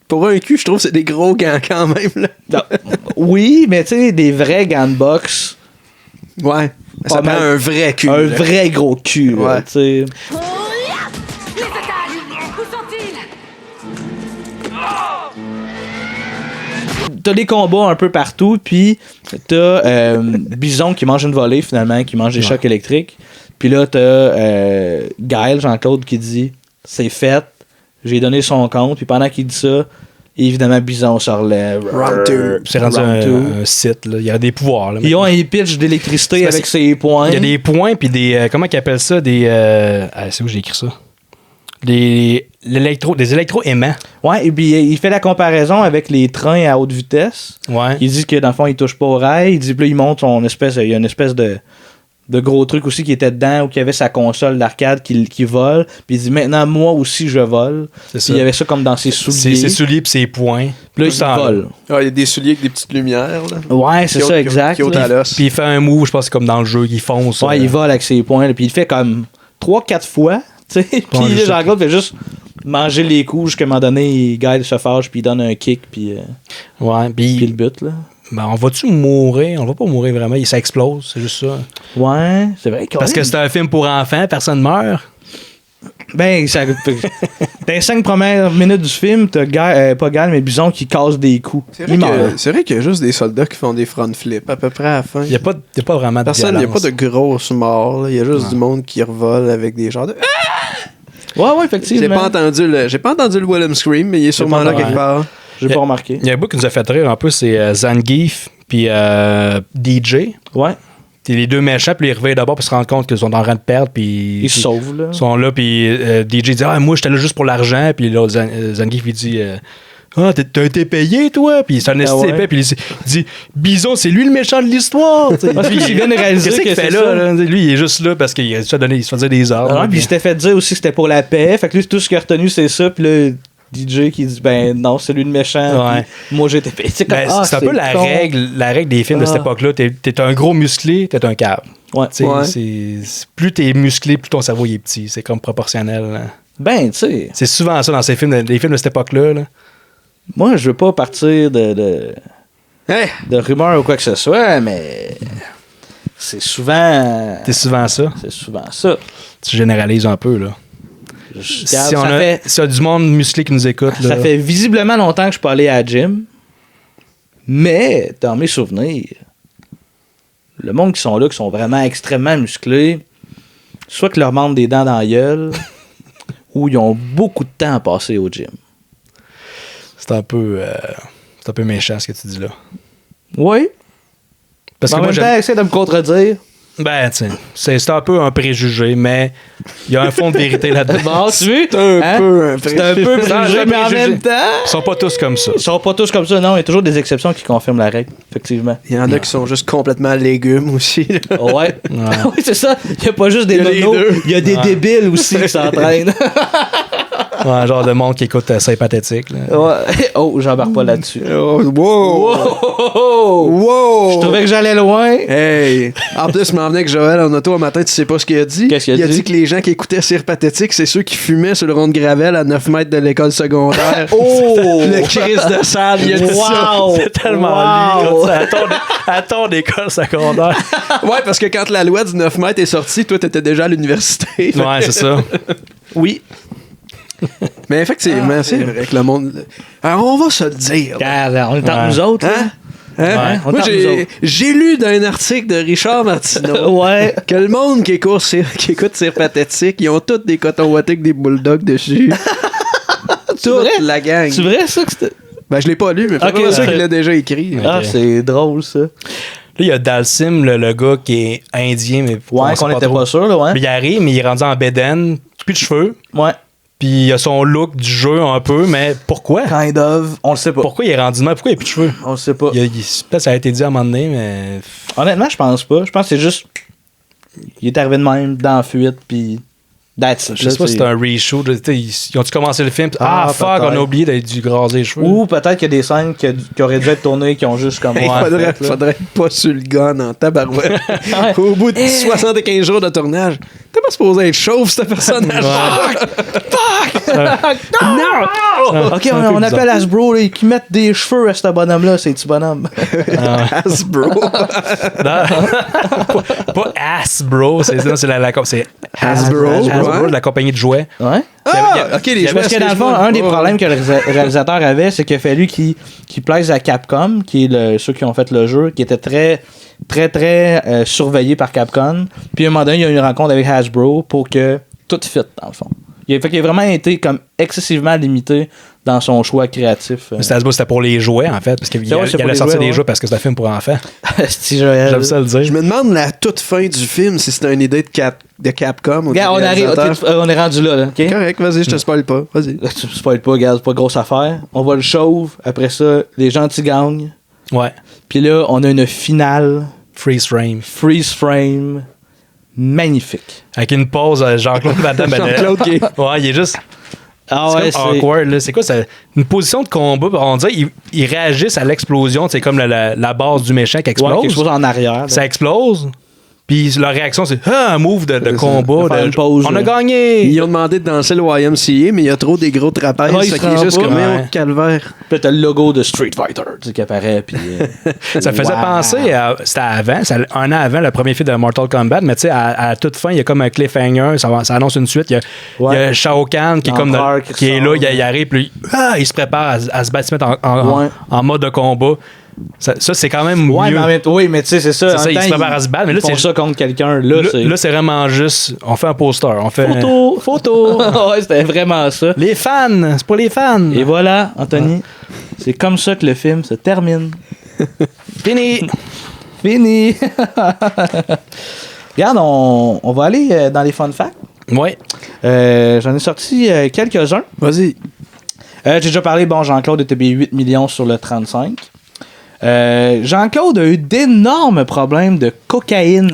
pour un cul, je trouve que c'est des gros gants quand même. Là. Oui, mais tu sais, des vrais gants de boxe. Ouais. Ça prend un vrai cul. Un vrai gros cul. Ouais. Tu sais. Les otages, où sont-ils? T'as des combats un peu partout, puis t'as Bison qui mange une volée finalement, qui mange des chocs électriques. Puis là, t'as Gaël, Jean-Claude, qui dit « C'est fait, j'ai donné son compte. » Puis pendant qu'il dit ça, évidemment, Bison se relève. C'est rendu un site. Là. Il y a des pouvoirs. Là, ils ont un pitch d'électricité avec ses poings. Il y a des points, puis des... comment ils appellent ça? C'est où j'ai écrit ça? Des électro-aimants. Ouais, et puis il fait la comparaison avec les trains à haute vitesse. Ouais. Il dit que dans le fond, il touche pas au rail. Il dit, puis là, il montre il y a une espèce de gros truc aussi qui était dedans, où il y avait sa console d'arcade qui vole. Puis il dit, maintenant, moi aussi, je vole. Puis il y avait ça comme dans ses souliers. Ses souliers puis ses poings. Puis là, il vole. Ah, il y a des souliers avec des petites lumières. Là. Ouais, c'est ça, exact. Puis il fait un move, je pense, comme dans le jeu, il fonce. Ouais, il vole avec ses poings. Là, puis il le fait comme 3-4 fois. Puis Jean-Claude fait juste manger les coups jusqu'à un moment donné, Guy se fâche, puis il donne un kick, puis le but, là. Ben, on va-tu mourir? On va pas mourir vraiment. Ça explose, c'est juste ça. Ouais, c'est vrai. Parce que c'est un film pour enfants, personne meurt. Ben, dans les 5 premières minutes du film, t'as pas Guy, mais Bison qui casse des coups. C'est vrai qu'il y a juste des soldats qui font des front flips à peu près à la fin. Il n'y a pas vraiment de personne, il n'y a pas de grosses morts. Il y a juste du monde qui revole avec des genres de... Ouais, effectivement. J'ai pas entendu le Willem Scream, mais il est sûrement là quelque part. J'ai pas remarqué. Il y a un bout qui nous a fait rire, en plus, c'est Zangief puis DJ. Ouais. C'est les deux méchants, puis ils réveillent d'abord pour se rendre compte qu'ils sont en train de perdre, puis ils se sauvent, là. Ils sont là, puis DJ dit « Ah, moi, j'étais là juste pour l'argent », puis là, Zangief, il dit « Ah, t'as été payé, toi? » Puis il s'en est épais, puis il dit « Bison, c'est lui le méchant de l'histoire! » Parce qu'il vient de réaliser qu'est-ce qu'il fait là? Lui, il est juste là parce qu'il se faisait des ordres. Puis il s'était fait dire aussi que c'était pour la paix, fait que lui, tout ce qu'il a retenu, c'est ça, puis là... DJ qui dit ben non, c'est lui le méchant. Ouais. Moi j'étais payé. C'est un peu la règle des films de cette époque-là. T'es un gros musclé, t'es un cave. Ouais. Plus t'es musclé, plus ton cerveau il est petit. C'est comme proportionnel. Là. Ben tu sais. C'est souvent ça dans ces films, les films de cette époque-là. Là. Moi je veux pas partir de rumeurs ou quoi que ce soit, mais c'est souvent. C'est souvent ça. C'est souvent ça. Tu généralises un peu là. Si on a du monde musclé qui nous écoute. Ça fait visiblement longtemps que je suis pas allé à la gym. Mais, dans mes souvenirs, le monde qui sont là, qui sont vraiment extrêmement musclés, soit qu'ils leur manquent des dents dans la gueule, ou ils ont beaucoup de temps à passer au gym. C'est un peu méchant ce que tu dis là. Oui. Parce que moi, essaie de me contredire. Ben, tiens, c'est un peu un préjugé, mais il y a un fond de vérité là-dedans. Tu veux? C'est un peu préjugé, mais en même temps... Ils sont pas tous comme ça. Ils sont pas tous comme ça, non. Il y a toujours des exceptions qui confirment la règle, effectivement. Il y en a qui sont juste complètement légumes aussi. Ouais. Oui, c'est ça. Il y a pas juste des nonos, il y a des débiles aussi qui s'entraînent. Un genre de monde qui écoute sympathétique. Là. Ouais. Oh, j'embarque pas là-dessus. Wow! Je trouvais que j'allais loin. Hey! En plus, je m'en venais avec Joël en auto un matin, tu sais pas ce qu'il a dit? Qu'est-ce qu'il a dit? Il a dit que les gens qui écoutaient Cire Pathétique, c'est ceux qui fumaient sur le rond de Gravel à 9 mètres de l'école secondaire. Le Christ de salle, il a dit ça. C'est tellement lui. À ton école secondaire. Ouais, parce que quand la loi du 9 mètres est sortie, toi, t'étais déjà à l'université. Ouais, c'est ça. Oui. Mais effectivement, c'est vrai que le monde... Alors, on va se le dire. On est entre nous autres, là. Hein? Ouais, Moi, j'ai lu dans un article de Richard Martineau que le monde qui écoute Cire Pathétique, ils ont tous des cotons ouatés avec des bulldogs dessus. Toute la gang. C'est vrai, ça? Que c'était... Ben, je l'ai pas lu, mais c'est ça qu'il l'a déjà écrit. Ah, c'est drôle, ça. Là, il y a Dalsim, le gars qui est indien, mais qu'on n'était pas sûr, là, ouais. Il arrive, mais il est rendu en bédaine, plus de cheveux. Ouais. Puis il a son look du jeu un peu, mais pourquoi? Kind of. On le sait pas. Pourquoi il est rendu de même? Pourquoi il n'y a plus de cheveux? On le sait pas. Peut-être ça a été dit à un moment donné, mais... Honnêtement, je pense pas. Je pense que c'est juste... Il est arrivé de même, dans la fuite, puis... Je sais pas si c'est un reshoot. Ils ont-tu commencé le film? Fuck, on a oublié d'être dû graser les cheveux. Ou peut-être qu'il y a des scènes qui auraient dû être tournées qui ont juste comme... faudrait pas sur le gun en tabarouette. Au bout de 75 jours de tournage, t'es pas supposé être chauve, ce personnage. Fuck! Non! Ok, on appelle Hasbro qui mettent des cheveux à ce bonhomme-là. C'est-tu bonhomme? Hasbro. Pas Hasbro, c'est Hasbro. De la compagnie de jouets. Ouais. Les jouets. Parce que dans le fond, un des problèmes que le réalisateur avait, c'est qu'il a fallu qu'il plaise à Capcom, qui est ceux qui ont fait le jeu, qui était très surveillé par Capcom. Puis à un moment donné, il y a eu une rencontre avec Hasbro pour que tout fit, dans le fond. Il a vraiment été comme excessivement limité dans son choix créatif. Mais c'était pour les jouets, en fait, parce qu'il allait sortir des jeux parce que c'est un film pour enfants. J'aime ça le dire. Je me demande la toute fin du film si c'était une idée de Capcom. Regarde, on est rendu là. Okay? Correct, vas-y, je te spoil pas. Vas-y. Tu me spoil pas, regarde, c'est pas grosse affaire. On va le chauve, après ça, les gentils gagnent. Ouais. Puis là, on a une finale. Freeze frame. Magnifique. Avec une pause, Jean-Claude Van Damme. Jean-Claude qui est... Ouais, il est juste... c'est awkward, là. C'est quoi ça? Une position de combat, on dirait qu'ils réagissent à l'explosion, c'est comme la base du méchant qui explose. Quelque chose en arrière. Ça explose. Puis leur réaction, c'est un move de combat. On a gagné. Ils ont demandé de danser le YMCA, mais il y a trop des gros trapèzes. Il est juste comme un calvaire. Puis t'as le logo de Street Fighter qui apparaît. Puis, ça faisait penser c'était avant, un an avant le premier film de Mortal Kombat, mais tu sais, à toute fin, il y a comme un cliffhanger, ça annonce une suite. Il y a Shao Kahn qui est comme qui est là, il arrive, puis il se prépare à se battre, se mettre en mode de combat. Ça c'est quand même mieux. Oui, mais tu sais, c'est ça. C'est ça, il se prépare à se battre. Mais là, c'est ça contre quelqu'un. Là, c'est vraiment juste... On fait un poster. On fait Photo! Ouais, c'était vraiment ça. Les fans! C'est pour les fans! Et voilà, Anthony. C'est comme ça que le film se termine. Fini! Regarde, on va aller dans les fun facts. Ouais. J'en ai sorti quelques-uns. Vas-y. J'ai déjà parlé, Jean-Claude était payé 8 millions sur le 35. Jean-Claude a eu d'énormes problèmes de cocaïne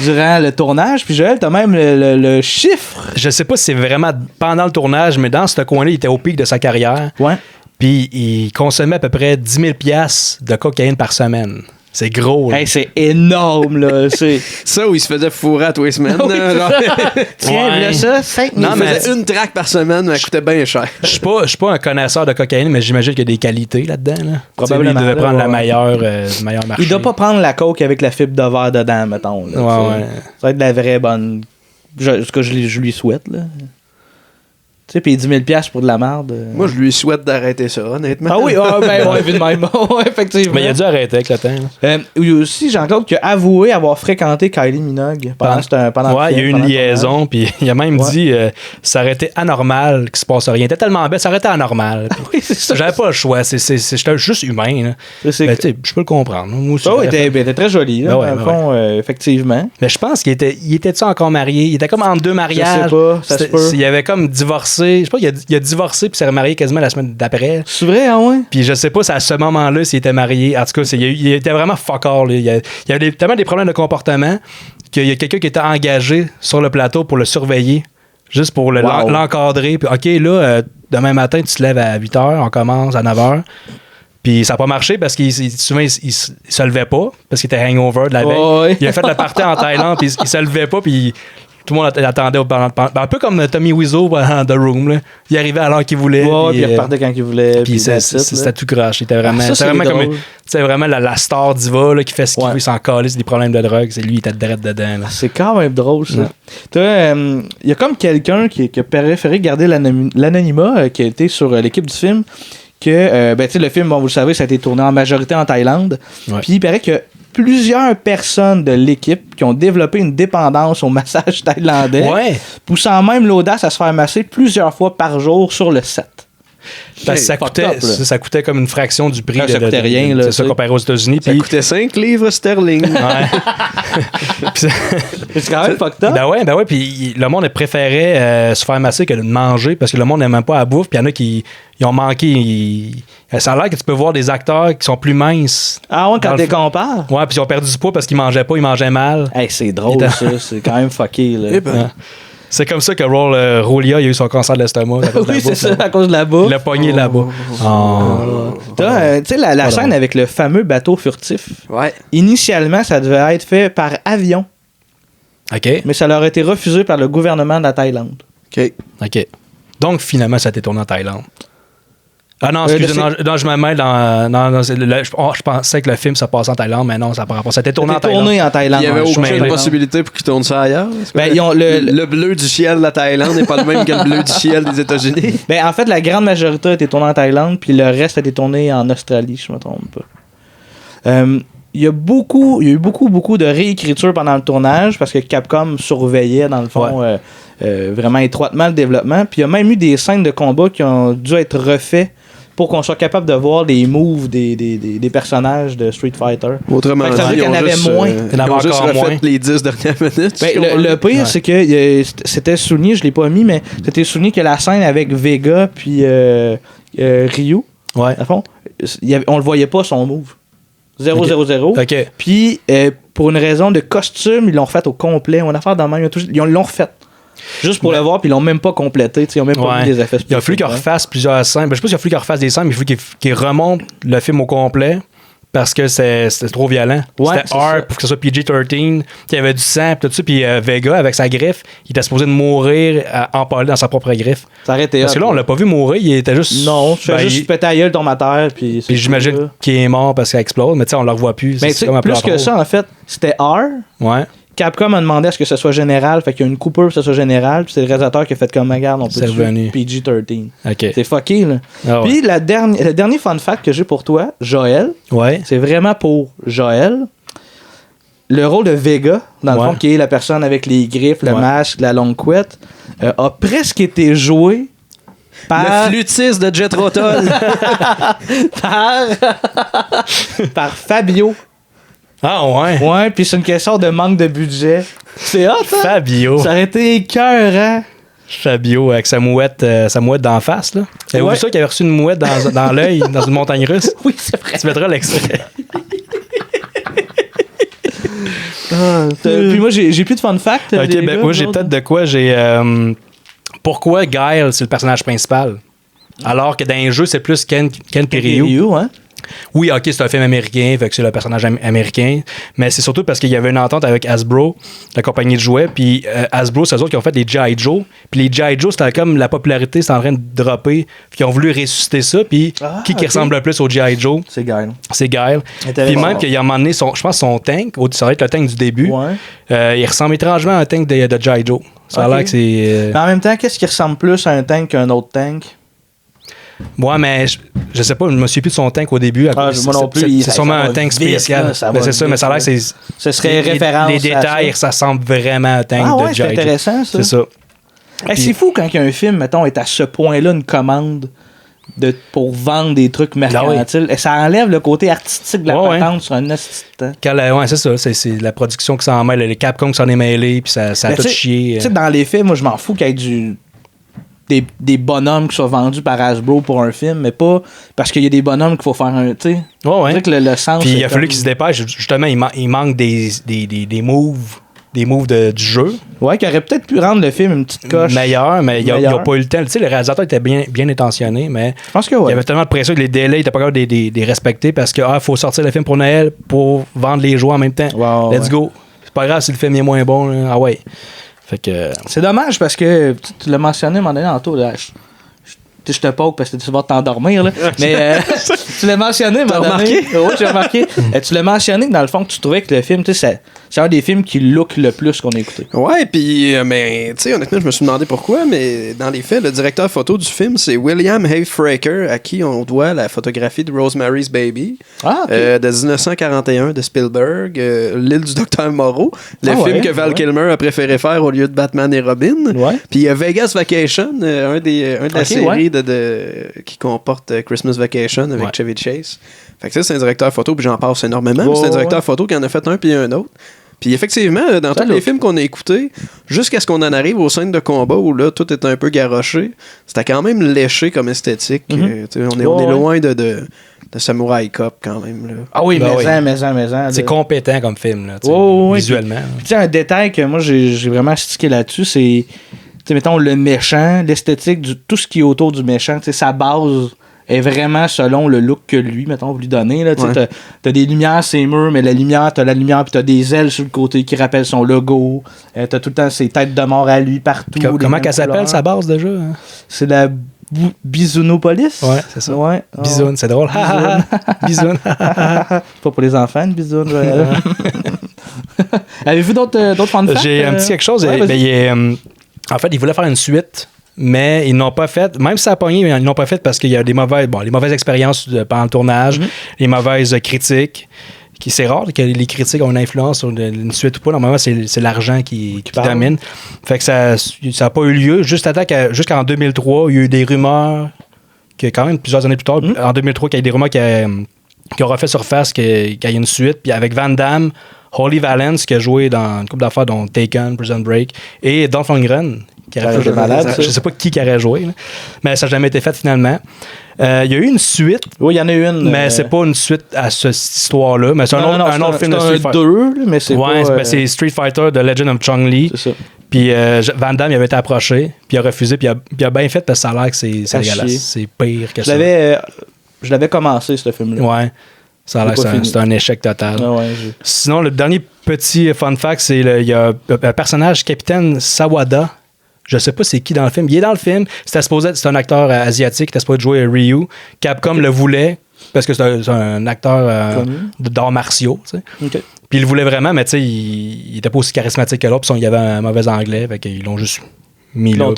durant le tournage. Puis Joël, t'as même le chiffre. Je sais pas si c'est vraiment pendant le tournage, mais dans ce coin-là, il était au pic de sa carrière. Ouais. Puis il consommait à peu près 10 000 $ de cocaïne par semaine. C'est gros. Hey, c'est énorme, là. C'est ça où il se faisait fourrer à tous les semaines. Tiens, là, ça, 5 000. Non, mais une traque par semaine, mais ça coûtait bien cher. Je suis pas un connaisseur de cocaïne, mais j'imagine qu'il y a des qualités là-dedans. Là. Probablement. Il devait prendre la meilleure marché. Il doit pas prendre la coke avec la fibre de verre dedans, mettons. Là, ouais. Ça va être de la vraie bonne... Ce que je lui souhaite, là. Tu sais, puis 10 000 $ pour de la merde. Moi, je lui souhaite d'arrêter ça, honnêtement. Ah oui, vu de même. Effectivement. Mais il a dû arrêter avec le temps. Il y a aussi Jean-Claude qui a avoué avoir fréquenté Kylie Minogue pendant il y a eu une liaison, puis il a même dit ça aurait été anormal qu'il se passe rien. Il était tellement belle, ça aurait été anormal. Oui, c'est ça. J'avais pas le choix. J'étais juste humain. Là. Je peux le comprendre. Moi aussi, il était très joli, là, dans le fond, effectivement. Mais je pense qu'il était-tu encore marié? Il était comme en 2 mariages. Je sais pas, ça se peut. Il avait comme divorcé. Je sais pas, il a divorcé puis s'est remarié quasiment la semaine d'après. C'est vrai, ah ouais? Puis je sais pas si à ce moment-là s'il était marié. En tout cas, il était vraiment fuck all. Il y avait tellement des problèmes de comportement qu'il y a quelqu'un qui était engagé sur le plateau pour le surveiller, juste pour l'encadrer. Puis OK, là, demain matin, tu te lèves à 8h, on commence à 9h. Puis ça n'a pas marché parce qu'il souvent il se levait pas parce qu'il était hangover de la veille. Ouais. Il a fait le party en Thaïlande puis il se levait pas puis Tout le monde attendait un peu comme Tommy Wiseau dans The Room. Là. Il arrivait à l'heure qu'il voulait. Ouais, puis il repartait quand il voulait. Puis c'était tout crash. C'était vraiment, vraiment la star diva là, qui fait ce qu'il veut, il s'en calisse des problèmes de drogue. C'est lui, il était direct dedans. Là. C'est quand même drôle, ça. Il y a comme quelqu'un qui a préféré garder l'anonymat, qui a été sur l'équipe du film, que le film, bon, vous le savez, ça a été tourné en majorité en Thaïlande. Ouais. Puis il paraît que plusieurs personnes de l'équipe qui ont développé une dépendance au massage thaïlandais, poussant même l'audace à se faire masser plusieurs fois par jour sur le set. Parce que ça coûtait comme une fraction du prix. Ça coûtait rien. C'est ça comparé aux États-Unis. Ça coûtait 5 livres sterling. C'est quand même fucked up. Ben ouais. Puis le monde préférait se faire masser que de manger parce que le monde n'aime même pas la bouffe. Puis il y en a qui ont manqué. Ça a l'air que tu peux voir des acteurs qui sont plus minces. Ah ouais, quand tu compares? Ouais, puis ils ont perdu du poids parce qu'ils mangeaient pas, ils mangeaient mal. Hey, c'est drôle, ça. C'est quand même fucké. Là. C'est comme ça que Roulia il a eu son cancer de l'estomac. Oui, c'est ça, à cause de la bouffe. Il a pogné là-bas. Tu sais, la scène avec le fameux bateau furtif. Ouais. Initialement, ça devait être fait par avion. OK. Mais ça leur a été refusé par le gouvernement de la Thaïlande. OK. Donc, finalement, ça a été tourné en Thaïlande. Ah non, excusez-moi, je me mêle je pensais que le film se passait en Thaïlande, mais non, ça n'a pas rapport. C'était tourné en Thaïlande. Il y avait aucune possibilité pour qu'ils tournent ça ailleurs. Le bleu du ciel de la Thaïlande n'est pas le même que le bleu du ciel des États-Unis. En fait, la grande majorité a été tournée en Thaïlande, puis le reste a été tourné en Australie, je ne me trompe pas. Il y a eu beaucoup de réécriture pendant le tournage parce que Capcom surveillait, dans le fond, vraiment étroitement le développement. Puis il y a même eu des scènes de combat qui ont dû être refaites pour qu'on soit capable de voir les moves des personnages de Street Fighter. Autrement dit, il y en avait moins. Ils ont juste refait les 10 dernières minutes. Le pire, c'est que c'était souligné, je ne l'ai pas mis, mais c'était souligné que la scène avec Vega puis Ryu, à fond, on le voyait pas son move. 0-0-0. Okay. Puis, pour une raison de costume, ils l'ont refait au complet. On a affaire dans même. Ils l'ont refait. Juste pour le voir, puis ils l'ont même pas complété. Ils ont même pas mis des effets spéciaux. Il a fallu qu'ils refassent plusieurs scènes. Je sais pas s'il a fallu qu'ils refassent des scènes, mais il a fallu qu'ils remontent le film au complet parce que c'était trop violent. C'était R pour que ce soit PG-13. Il y avait du sang, tout ça. Puis Vega, avec sa griffe, il était supposé de mourir empalé dans sa propre griffe. Ça arrêtait. Parce que là, on l'a pas vu mourir. Il était juste. Non, je fais juste péter à gueule, tombe à terre. Puis j'imagine qu'il est mort parce qu'il explose. Mais tu sais, on le revoit plus. Mais c'est comme plus que ça, en fait, c'était R. Ouais. Capcom a demandé à ce que ce soit général, fait qu'il y a une coupure pour que ce soit général, puis c'est le réalisateur qui a fait comme regarde, on peut tuer PG-13. Okay. C'est fucké, là. Puis le dernier fun fact que j'ai pour toi, Joël, c'est vraiment pour Joël. Le rôle de Vega, dans le fond, qui est la personne avec les griffes, le masque, la longue couette, a presque été joué par... Le flûtiste de Jet Rotal. par Fabio. Ah ouais? Ouais, puis c'est une question de manque de budget. C'est hot, hein? Fabio. Ça aurait été écœurant. Fabio avec sa mouette d'en face, là. Avez-vous vu ça qu'il avait reçu une mouette dans l'œil, dans une montagne russe? Oui, c'est vrai. Tu mettras l'extrait. Puis moi, j'ai plus de fun fact. Ok, moi, j'ai peut-être de quoi. J'ai pourquoi Guile, c'est le personnage principal? Alors que dans les jeux, c'est plus Ken et Ryu. Hein? Oui, ok, c'est un film américain, fait que c'est le personnage américain, mais c'est surtout parce qu'il y avait une entente avec Hasbro, la compagnie de jouets, puis Hasbro, c'est eux autres qui ont fait des G.I. Joe, puis les G.I. Joe, c'était comme la popularité, c'était en train de dropper, puis ils ont voulu ressusciter ça, puis qui ressemble le plus au G.I. Joe? C'est Guile. C'est Guile. Puis même qu'il a emmené son tank, ça va être le tank du début, il ressemble étrangement à un tank de G.I. Joe. Ça a l'air que c'est... Mais en même temps, qu'est-ce qui ressemble plus à un tank qu'un autre tank? Ouais, mais je sais pas, je me suis plus de son tank au début. Moi non plus. C'est sûrement un tank spécial. C'est ça, mais ça a l'air que c'est. Ce serait référence. Les détails, ça ressemble vraiment à un tank de G.I. Joe. C'est intéressant, ça. C'est ça. C'est fou quand un film, mettons, est à ce point-là une commande pour vendre des trucs mercantiles. Et ça enlève le côté artistique de la patente sur un assistant. Ouais, c'est ça. C'est la production qui s'en mêle, les Capcom qui s'en est mêlé, puis ça a tout chié. Tu sais, dans les films, moi, je m'en fous qu'il y ait des bonhommes qui soient vendus par Hasbro pour un film, mais pas parce qu'il y a des bonhommes qu'il faut faire un. Tu sais, ouais. Que le sens. Puis il a fallu qu'ils se dépêchent. Justement, il manque des moves. Des moves du jeu. Ouais, qui aurait peut-être pu rendre le film une petite coche. Meilleur, mais il n'a pas eu le temps. Tu sais, le réalisateur était bien intentionné, mais je pense que il y avait tellement de pression que les délais, il n'était pas capable de les respecter parce qu'il faut sortir le film pour Noël pour vendre les jouets en même temps. Wow, Let's go. C'est pas grave si le film est moins bon. Là. Ah ouais. Fait que... C'est dommage parce que tu l'as mentionné à un moment donné tantôt. Je te poke parce que tu vas t'endormir. Là. Mais tu l'as mentionné. T'as remarqué? Oui, j'ai remarqué. Tu l'as mentionné dans le fond que tu trouvais que le film, c'est un des films qui look le plus qu'on a écouté. Ouais, puis, mais, tu sais, honnêtement, je me suis demandé pourquoi, mais dans les faits, le directeur photo du film, c'est William Hayfraker, à qui on doit la photographie de Rosemary's Baby, de 1941 de Spielberg, L'île du Docteur Moreau, le film que Val Kilmer a préféré faire au lieu de Batman et Robin. Ouais. Puis il y a Vegas Vacation, un de la série qui comporte Christmas Vacation avec Chevy Chase. Fait que ça, c'est un directeur photo, puis j'en passe énormément. C'est un directeur photo qui en a fait un puis un autre. Puis effectivement, dans tous les films qu'on a écoutés, jusqu'à ce qu'on en arrive aux scènes de combat où là, tout est un peu garoché, c'était quand même léché comme esthétique. On est loin de Samurai Cop quand même. Là. Ah oui, mais c'est compétent comme film, là, visuellement. Puis un détail que moi, j'ai vraiment stické là-dessus, c'est, mettons, le méchant, l'esthétique, tout ce qui est autour du méchant, sa base est vraiment selon le look que lui, mettons, vous lui donnez. Là, t'as des lumières, c'est murs, mais t'as la lumière, puis t'as des ailes sur le côté qui rappellent son logo. T'as tout le temps ses têtes de mort à lui partout. Comment qu'elle s'appelle, sa base, déjà? Hein? C'est la Bisounopolis? Ouais, c'est ça. Ouais. Bisoun, c'est drôle. Bisoun. Pas pour les enfants, une bisoune. Avez-vous d'autres fun facts? J'ai un petit quelque chose. En fait, ils voulaient faire une suite, mais ils n'ont pas fait. Même si ça a pogné, ils n'ont pas fait parce qu'il y a les mauvaises expériences pendant le tournage, les mauvaises critiques. C'est rare que les critiques ont une influence sur une suite ou pas. Normalement, c'est l'argent qui domine. Fait que ça n'a pas eu lieu. Jusqu'en 2003, il y a eu des rumeurs que quand même plusieurs années plus tard, en 2003, qu'il y a eu des rumeurs qui ont refait surface qu'il y a une suite. Puis avec Van Damme, Holly Valance qui a joué dans une couple d'affaires dont Taken, Prison Break, et Dolph Lundgren qui aurait fait malade. Je sais pas qui aurait joué, là. Mais ça n'a jamais été fait finalement. Il y a eu une suite. Oui, il y en a eu une. Mais c'est pas une suite à cette histoire-là. Mais c'est un autre film de Street Fighter. Mais c'est pas, c'est Street Fighter The Legend of Chong-Li. C'est ça. Puis Van Damme, il avait été approché, puis il a refusé, puis il a bien fait parce que ça a l'air que c'est dégueulasse. C'est pire que ça. Je l'avais commencé, ce film-là. Ouais. Ça a l'air que c'est un échec total. Ah ouais, Sinon, le dernier petit fun fact, c'est il y a un personnage, Capitaine Sawada. Je sais pas c'est qui dans le film. Il est dans le film. C'est un acteur asiatique. Il était supposé jouer Ryu. Capcom le voulait parce que c'est un acteur d'arts martiaux. Puis il le voulait vraiment, mais il était pas aussi charismatique que l'autre. Puis il avait un mauvais anglais. Fait qu'ils l'ont juste mis là.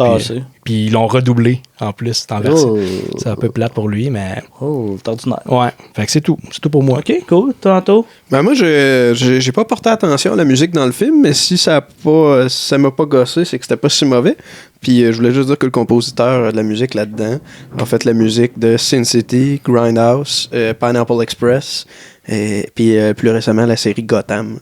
Puis ils l'ont redoublé en plus. C'est un peu plate pour lui, mais. Oh, c'est ordinaire. Ouais. Fait que c'est tout. C'est tout pour moi. OK, cool. Tantôt. Ben moi, j'ai pas porté attention à la musique dans le film, mais si ça m'a pas gossé, c'est que c'était pas si mauvais. Puis je voulais juste dire que le compositeur de la musique là-dedans a fait la musique de Sin City, Grindhouse, Pineapple Express, et puis plus récemment la série Gotham.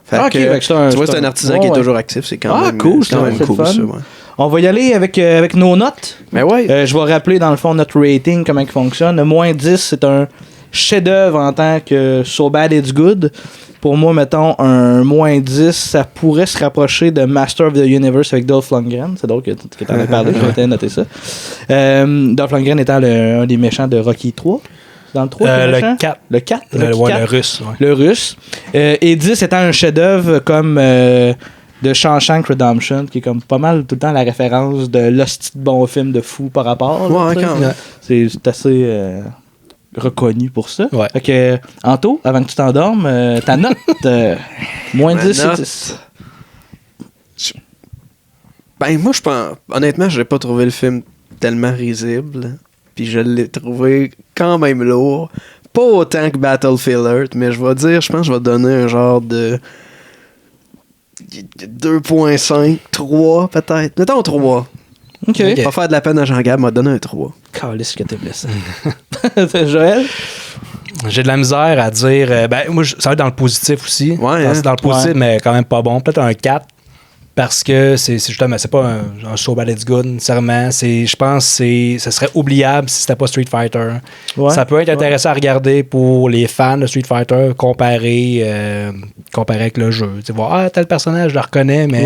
Fait que, tu vois, c'est un artisan qui est toujours actif. C'est quand même cool. C'est quand même cool, ça. Ouais. On va y aller avec nos notes. Mais ouais. Je vais rappeler dans le fond notre rating, comment il fonctionne. Le moins 10, c'est un chef-d'œuvre en tant que So Bad It's Good. Pour moi, mettons, un moins 10, ça pourrait se rapprocher de Master of the Universe avec Dolph Lundgren. C'est drôle que tu en aies parlé, je vais noter ça. Dolph Lundgren étant un des méchants de Rocky 3. Dans le 3, le 4. Le 4? Le russe. Ouais. Le russe. Et 10 étant un chef-d'œuvre comme de Shawshank Redemption, qui est comme pas mal tout le temps la référence de l'hostie de bon film de fou par rapport. Ouais, quand même. C'est assez reconnu pour ça. Ouais. Fait que, Anto, avant que tu t'endormes, ta note, moins 10 sur 10. Ben, moi, je pense. Honnêtement, j'ai pas trouvé le film tellement risible. Puis je l'ai trouvé quand même lourd. Pas autant que Battlefield Earth, mais je pense que je vais donner un genre de 2.5, 3 peut-être. Mettons 3. OK. Pas faire de la peine à Jean-Gab, m'a donné un 3. Calisse que t'es blessé. Joël? J'ai de la misère à dire. Moi, ça va être dans le positif aussi. Ouais, c'est dans le positif, mais quand même pas bon. Peut-être un 4. Parce que c'est justement, c'est pas un So Bad It's Good nécessairement. Je pense que ce serait oubliable si c'était pas Street Fighter. Ouais, ça peut être intéressant à regarder pour les fans de Street Fighter, comparer avec le jeu. Tu voir, tel personnage, je le reconnais, mais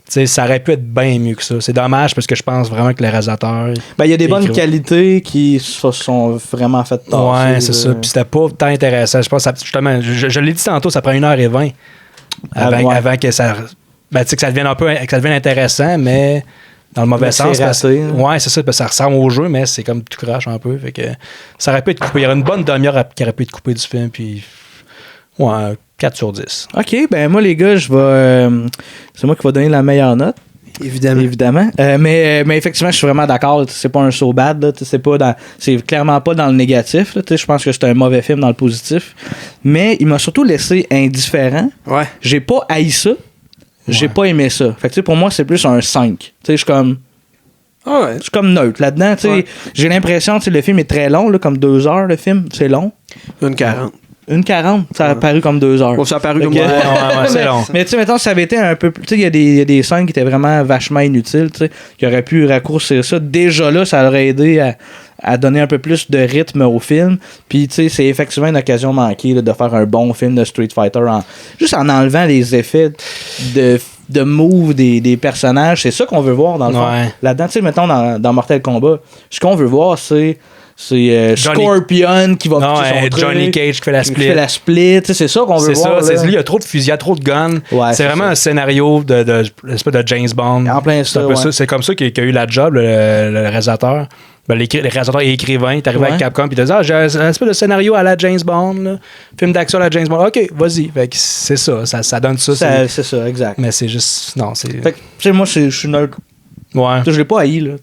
ça aurait pu être bien mieux que ça. C'est dommage parce que je pense vraiment que les réalisateurs. Il y a des bonnes qualités qui se sont vraiment faites tasser. Ouais, c'est ça. Puis c'était pas tant intéressant. Je pense justement, je l'ai dit tantôt, ça prend 1h20 avant que ça Ben, tu sais, que ça devienne intéressant, mais dans le mauvais sens. Ouais, c'est ça, parce que ça ressemble au jeu, mais c'est comme tout crache un peu. Fait que ça aurait pu être coupé. Il y aurait une bonne demi-heure qui aurait pu être coupée du film, puis 4 sur 10. OK, ben moi, les gars, c'est moi qui vais donner la meilleure note. Évidemment. Mais effectivement, je suis vraiment d'accord. C'est pas un so bad. Là, c'est clairement pas dans le négatif. Je pense que c'est un mauvais film dans le positif. Mais il m'a surtout laissé indifférent. Ouais. J'ai pas haï ça. J'ai pas aimé ça. Fait que pour moi, c'est plus un 5. Je suis comme. Je suis comme neutre là-dedans. Ouais. J'ai l'impression que le film est très long, là, comme 2 heures, le film. C'est long. 1:40. 1:40, ça a paru comme 2 heures. Bon, ça a paru comme c'est long. Mais tu sais, mettons, ça avait été un peu plus. Tu sais, il y a des scènes qui étaient vraiment vachement inutiles, tu sais, qui auraient pu raccourcir ça. Déjà là, ça aurait aidé à donner un peu plus de rythme au film. Puis, tu sais, c'est effectivement une occasion manquée là, de faire un bon film de Street Fighter juste en enlevant les effets de move des personnages. C'est ça qu'on veut voir dans le fond. Là-dedans, tu sais, mettons, dans Mortal Kombat, ce qu'on veut voir, c'est Scorpion qui va son truc, Johnny Cage qui fait la split. C'est ça qu'on veut voir. C'est ça. Il y a trop de fusillades, trop de guns. Ouais, c'est vraiment un scénario de James Bond. En plein ça. C'est comme ça qu'il a eu la job, le réalisateur. Ben, les réalisateurs et écrivains, t'es arrivé avec Capcom et t'as dit j'ai un espèce de scénario à la James Bond, là. Film d'action à la James Bond. OK, vas-y. Fait que c'est ça donne ça. C'est ça, exact. Mais c'est juste. Non, c'est. Fait que, moi, je suis neutre. Ouais. Je l'ai pas haï, là.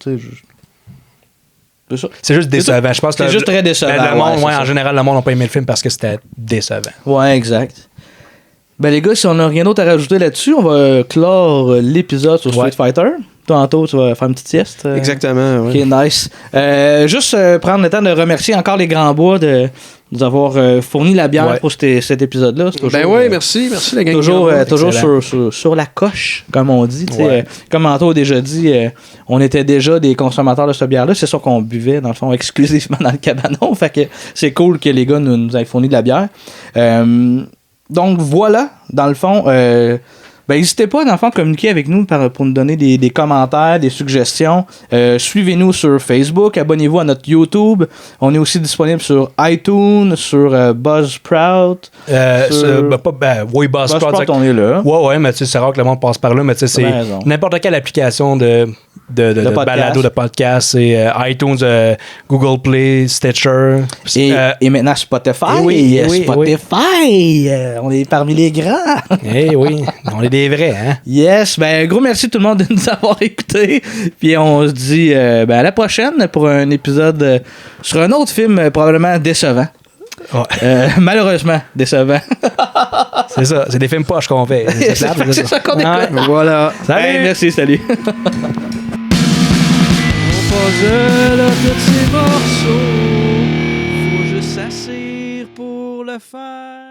C'est juste décevant. Je pense que c'est juste très décevant. Le monde, en général, le monde n'a pas aimé le film parce que c'était décevant. Ouais, exact. Ben, les gars, si on n'a rien d'autre à rajouter là-dessus, on va clore l'épisode sur Street Fighter. Tantôt, tu vas faire une petite sieste. Exactement, oui. OK, nice. Juste prendre le temps de remercier encore les Grands Bois de nous avoir fourni la bière pour cet épisode-là. Merci la gang. Toujours sur la coche, comme on dit. Comme Anto a déjà dit, on était déjà des consommateurs de cette bière-là. C'est ça qu'on buvait, dans le fond, exclusivement dans le cabanon. Fait que c'est cool que les gars nous aient fourni de la bière. Donc voilà, dans le fond... n'hésitez pas, dans le fond, à communiquer avec nous pour nous donner des commentaires, des suggestions. Suivez-nous sur Facebook, abonnez-vous à notre YouTube. On est aussi disponible sur iTunes, sur Buzzsprout. Buzzsprout, on est là. Ouais, mais tu sais, c'est rare que le monde passe par là, mais tu sais, c'est n'importe quelle application de balado, de podcast, c'est iTunes, Google Play, Stitcher. Et maintenant Spotify. Spotify! On est parmi les grands. Oui, on est des vrais, hein? Yes, gros merci tout le monde de nous avoir écoutés. Puis on se dit à la prochaine pour un épisode sur un autre film probablement décevant. Ouais. Malheureusement décevant. C'est ça, c'est des films poches qu'on fait. C'est ça qu'on écoute. Voilà. Salut. Merci, salut. On pose là tous ces morceaux. Faut juste s'asseoir pour le faire.